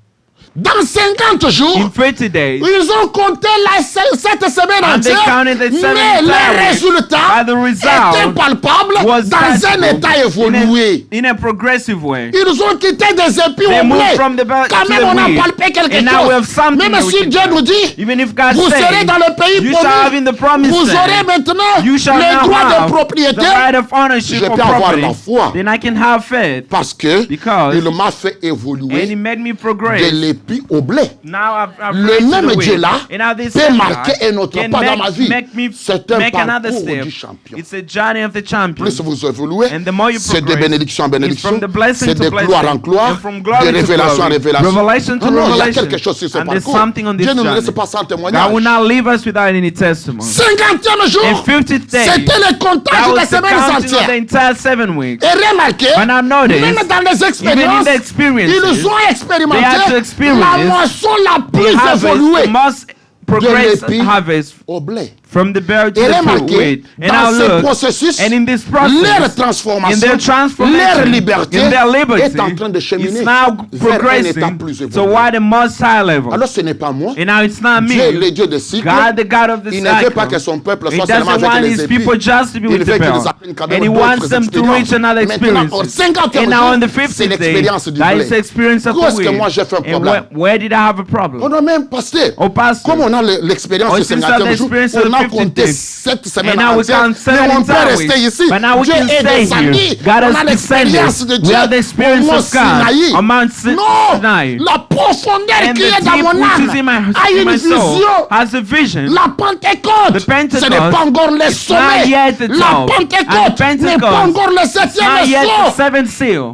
Dans 50 jours, In 30 days, ils ont compté cette semaine And they entière, counted the seven mais les entire résultats but the result étaient palpables was dans un tangible état évolué. in a progressive way. Ils ont quitté des épis They au moved blé. from the bell Quand to même, the on a wheat. palpé quelque And now we have chose. something Même that we si can Dieu tell. nous dit, Even if God vous serez says, dans le pays you shall have in the promis, promised vous aurez land, maintenant you shall le now droit de have the propriété right of ownership Je of peux avoir property. la foi. Then I can have faith. parce que Because il m'a fait And he évoluer made me de progress. l'épi au blé. Now I've Le reached même the Dieu way. là And now this peut same marquer God un autre can pas dans ma vie. make me C'est un make another parcours step. du champion. It's a journey of the champion. Plus vous évoluez, And the more you c'est de progress, bénédiction en it's bénédiction, from the blessing c'est to de blessing, gloire en gloire, and from glory de to révélation en glory, révélation. revelation to Non, non, il y a revelation. quelque chose sur ce And there's parcours. something on this Dieu ne nous journey. laisse pas sans God will témoignage. not leave us without any testimony. 50e jour, And 50th day, c'était le comptage that de was la the semaine counting of the entière. entire 7 weeks. Et remarquez, But now notice, même dans les even in expériences, the experiences, ils ont they had to expérimenté experience la moisson la the plus harvest, the évoluée most progressive l'épi harvest au blé. from the barrel to Et the remarquez, wheat. And now dans ce look, processus, and in this leur process, transformation, in their transformation, leur liberté in their liberty, est en train de cheminer it's now vers un état progressing plus évolué. toward a most high level. Alors ce n'est pas moi, And now it's not Dieu me, le Dieu de cycle. God, the God of the Il ne veut pas cycle. que son peuple He soit seulement doesn't avec want les his épis. people just to be Il with veut the qu'ils barrel. apprennent quand And he même wants d'autres them to reach another Maintenant, experience. au 50e And now on the jour, c'est 50th day, l'expérience du that blé. is the experience of Où the est-ce que wheat. moi j'ai fait un And problème? where did I have a On problem? a même, pasteur, Oh, pastor. comme on a l'expérience Oh, du since 50e the jour, experience of on the a 50th compté day. 7 semaines And now we entières, count mais 7 on peut entire rester weeks. ici. But now we Dieu can est stay descendu. here. God On a has l'expérience descended. de Dieu We have the experience au Mont of God Sinaï. on Mount Sinai. Non, la profondeur And qui the est dans deep mon which âme is in a in une my soul vision. has a vision. La Pentecôte, The Pentecost, ce n'est pas encore le it's not sommet. yet the La top. Pentecôte And n'est pas Pentecost, encore le It's not septième yet the saut. seventh seal.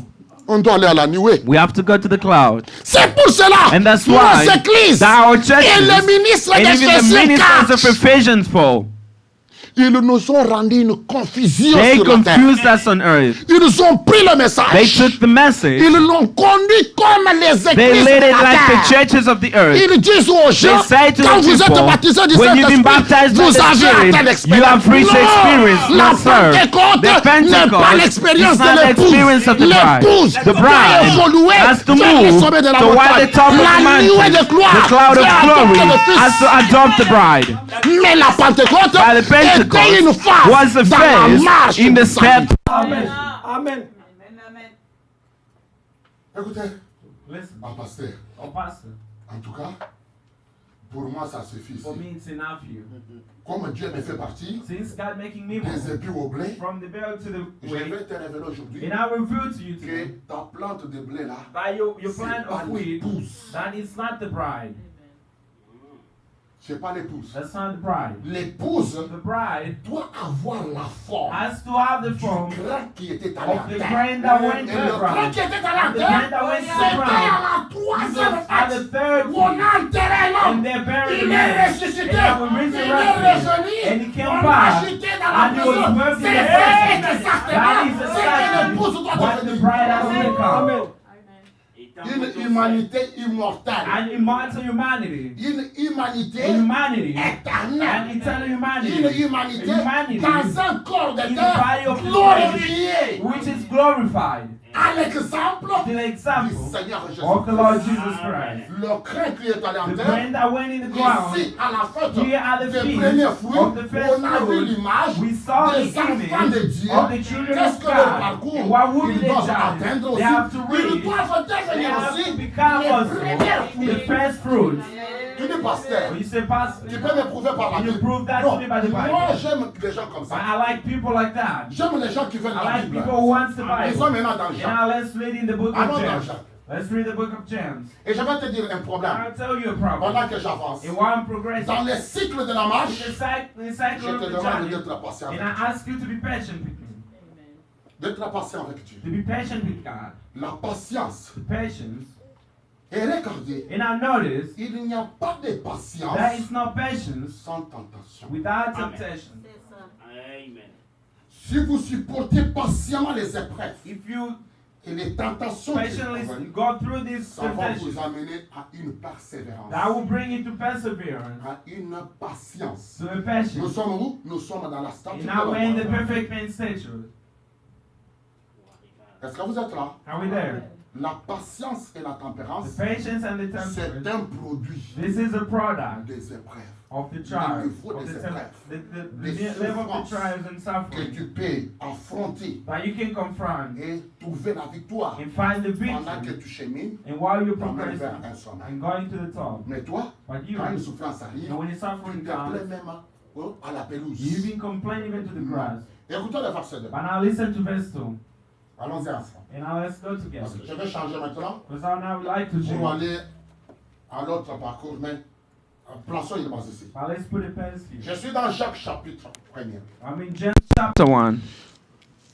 On doit aller à la nuée. We have to go to the cloud. C'est pour cela And that's nos why églises that our et churches les ministres and de even the Jésus ministers of cachent. Ephesians fall. Ils nous ont rendu une confusion They sur la terre. confused us on earth. Ils ont pris le They message. took the message. Ils l'ont conduit comme les They églises led de it la like the terre. churches of the earth. Ils disent aux gens, say to quand the vous êtes people, baptisés du when you've been Saint-Esprit, baptized by vous the avez Spirit, atteint l'expérience. you have reached Non, experience. la No, sir. Pentecôte The n'est pas Pentecost l'expérience is de not the l'épouse. experience of the bride. L'épouse The doit bride évoluer has to vers les move sommets de la toward montagne. the top of the La nuée mountain. de gloire The cloud doit of adopter glory le Fils. has to adopt the bride. Mais la Pentecôte By the était une Pentecost phase was the dans la phase marche in the du salut. step. Amen. Amen. Écoutez, Listen, pasteur, Pastor, en tout cas, pour moi, ça suffit. for me it's enough here. Comme Dieu me fait partie Since God making me des épis au blé, from the bell to the je wheat, vais te révéler aujourd'hui and I reveal to you que today ta plante de blé là, that your c'est plant pas of wheat, l'épouse. that is not the bride. C'est pas l'épouse. That's not the bride. L'épouse The bride doit avoir la forme has to have the form du grain qui était allé of en the terre. grain that went Et to le the grain bride. qui était allé en The grain terre, that went to the c'était à ground. la troisième At the fête. third On a week, enterré and l'homme. they buried Il the est man. ressuscité. And we Il est resurrected. revenu. And he came On l'a back. jeté dans la And he was prison. working C'est in vrai prison. que That certainement, is c'est que exactly l'épouse doit what the devenir. bride has become. Amen. Une humanité immortelle. An immortal humanity. Une humanité A humanity. An éternelle. eternal humanity. Une humanité A humanity dans un corps de in the terre body of the glorifié. which is glorified. À l'exemple To the du example Seigneur of the Jésus. Lord Jesus Christ. Le craint qui est allé en The terre. grain that went in the ground. Ici, à la fête Here are the des feet premiers of fruits, the first on a vu fruit. l'image We saw the des enfants de image Dieu. of the children Qu'est-ce of que leur God. parcours And what would ils they doivent journey? atteindre They aussi? have to Ils reach. doivent They devenir have aussi to become les also premiers the fruits. first fruits. Tu dis pasteur, You say, Pastor, tu peux me prouver par la you Bible. prove that Non, to me by the Bible. moi j'aime les gens comme But ça. I like people like that. J'aime les gens qui veulent I la like Bible. people who wants the Ils sont Bible. maintenant dans And Jean. now let's read in the book Allons of dans James. Jean. Let's read the book of James. Et je vais te dire un problème I'll tell you a problem. pendant que j'avance. And while I'm progressing, Dans les cycles de la in marche, the je cycle of te the demande journey, d'être patient and avec I ask you to be patient with me. d'être patient avec Dieu. To be patient with God. La patience The patience. est regardée. And I notice Il n'y a pas de patience there is no patience sans tentation. without temptation. Si vous supportez patiemment les épreuves If you et les tentations qui patiently vous viennent, go through this ça va temptation, vous amener à une persévérance, that will bring you to perseverance, à une patience. to a Nous patience. sommes où? Nous sommes dans la statue And de now we're in the l'homme. perfect man stature. Est-ce que vous êtes là? Are we there? La patience et la tempérance, The patience and the c'est temperance. un produit This is a product des épreuves of the trials, niveau of des the, épreuves, the des level of the souffrances trials and que suffering tu peux affronter that you can confront et trouver la victoire and find the pendant que victory. tu chemines And while you're t'emmènes vers progressing un sommet. and going to the top, Mais toi, but you, quand une souffrance arrive, and when the suffering tu t'appelles comes, même à la pelouse. you even complain even to the grass. Écoutez le verset 2. But now listen to verse 2. Allons-y ensemble. And now let's go Parce together. que je vais changer maintenant Because now we like to pour change. aller à l'autre parcours. Mais plaçons une base ici. But let's put a pen Je here. suis dans Jacques chapitre 1er. I'm in James chapter 1.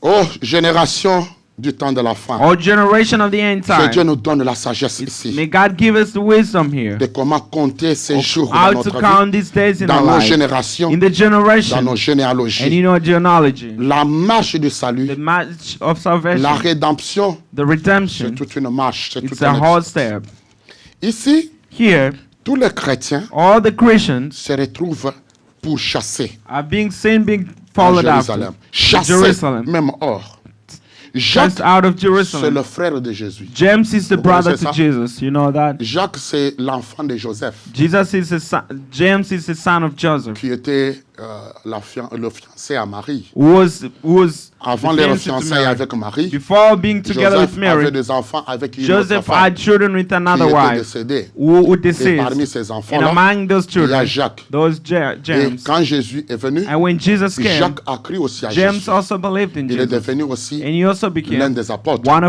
Oh, génération du temps de la fin. All generation of the end Que Dieu time. nous donne la sagesse ici May God give us the wisdom here. de comment compter ces jours dans How to notre count vie, these days in dans our nos life. générations, In the dans nos generation and in généalogies. our genealogy. La marche du salut, The march of la salvation. rédemption, The c'est redemption. toute une marche. C'est It's toute a une hard step. Ici, Here, tous les chrétiens all the Christians se retrouvent pour chasser are being seen, being à followed Jérusalem. after. Chasser, Jerusalem. même hors. Just Jacques, out of c'est Jerusalem. le frère de Jésus. James is the Vous brother connaissez to ça? Jesus. You know that? Jacques, c'est l'enfant de Joseph, Jesus is the son, James is the son of Joseph. qui était le fiancé à Marie. Who was Avant the leur fiancé to fiançailles Mary. avec Marie, Before being together Joseph with Mary, avait des enfants avec une Joseph autre femme had children with qui another était wife décédée. who Et deceased. parmi ces And enfants-là, among those il y a children, Jacques. those Et James. quand Jésus est venu, And when Jesus came, Jacques a cru aussi à James Jésus. also believed in Il est Jesus. devenu aussi And he also l'un became des apôtres. one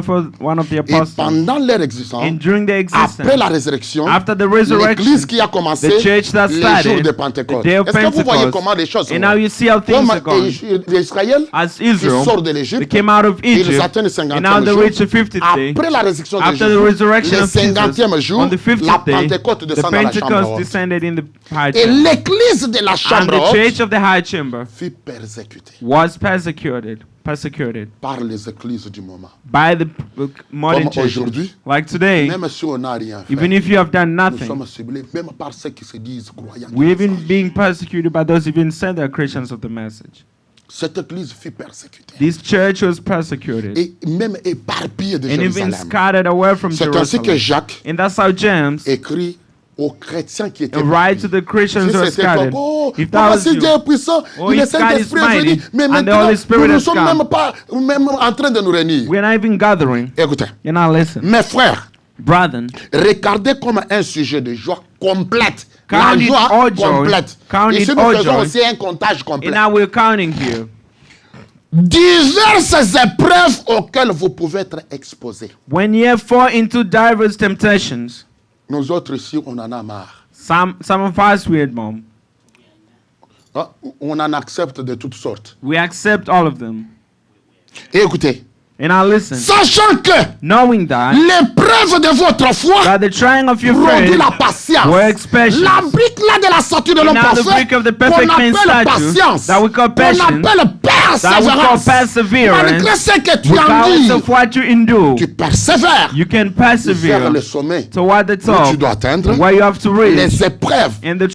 of the Et apostles. pendant leur existence, And during their après existence, la résurrection, after the resurrection, l'église qui a commencé the church that les jours started de the Pentecôte. day of Est-ce que vous voyez Pentecost, comment vois les choses. And now you see how Comme things are going. Israël, As ils Israel, sortent de they l'Égypte, came out of ils Egypt, atteignent le and now 50e they jour. reach the 50th day. Après la résurrection de After the Jésus, resurrection le of Jesus, 50e jour, on the la 50th day, Pentecôte the descend dans la chambre Pentecost haute. descended in the high Et chamber. l'église de la And chambre the haute church of the high chamber fut persécutée was persecuted par les églises du moment. by the modern Comme churches. aujourd'hui, Like today, même si on n'a rien fait, even if you have done nous nothing, sommes ciblés même par ceux qui se disent croyants. we're even being persecuted by those who even said they're Christians of the message. Cette église fut persécutée This church was persecuted et même éparpillée de and even Jérusalem. scattered away from C'est ainsi que Jerusalem. Jacques And that's how James écrit aux chrétiens qui étaient write to éparpillés. the Christians Si who are c'était comme, scattered. oh, If that comment was si you, Dieu est puissant, oh, le if God is Saint-Esprit est venu, mighty, mais and the maintenant, Holy Spirit nous ne has sommes come. même pas même en train de nous réunir. we're not even gathering. Écoutez, You're not listening. mes frères, Brethren, regardez comme un sujet de joie complète. Count La it joie all joy. complète. Count Ici, it nous all faisons joy. aussi un comptage complet. and now we're counting here. Diverses épreuves auxquelles vous pouvez être exposés. When ye fall into diverse temptations, Nous autres ici, on en a marre. some of us weird mom, Ah, on en accepte de toutes sortes. we accept all of them. Et écoutez, And now listen, sachant que knowing that l'épreuve de votre foi the trying of your produit faith la patience. works patience. La brique là de la statue de And l'homme now the parfait, brick of the qu'on perfect man appelle statue, patience, that we call qu'on patience, appelle that we call persévérance, perseverance, malgré ce que tu regardless en of what you endure, tu persévères you can vers persevere le sommet toward the où top, tu dois atteindre where you have to reach. les épreuves And the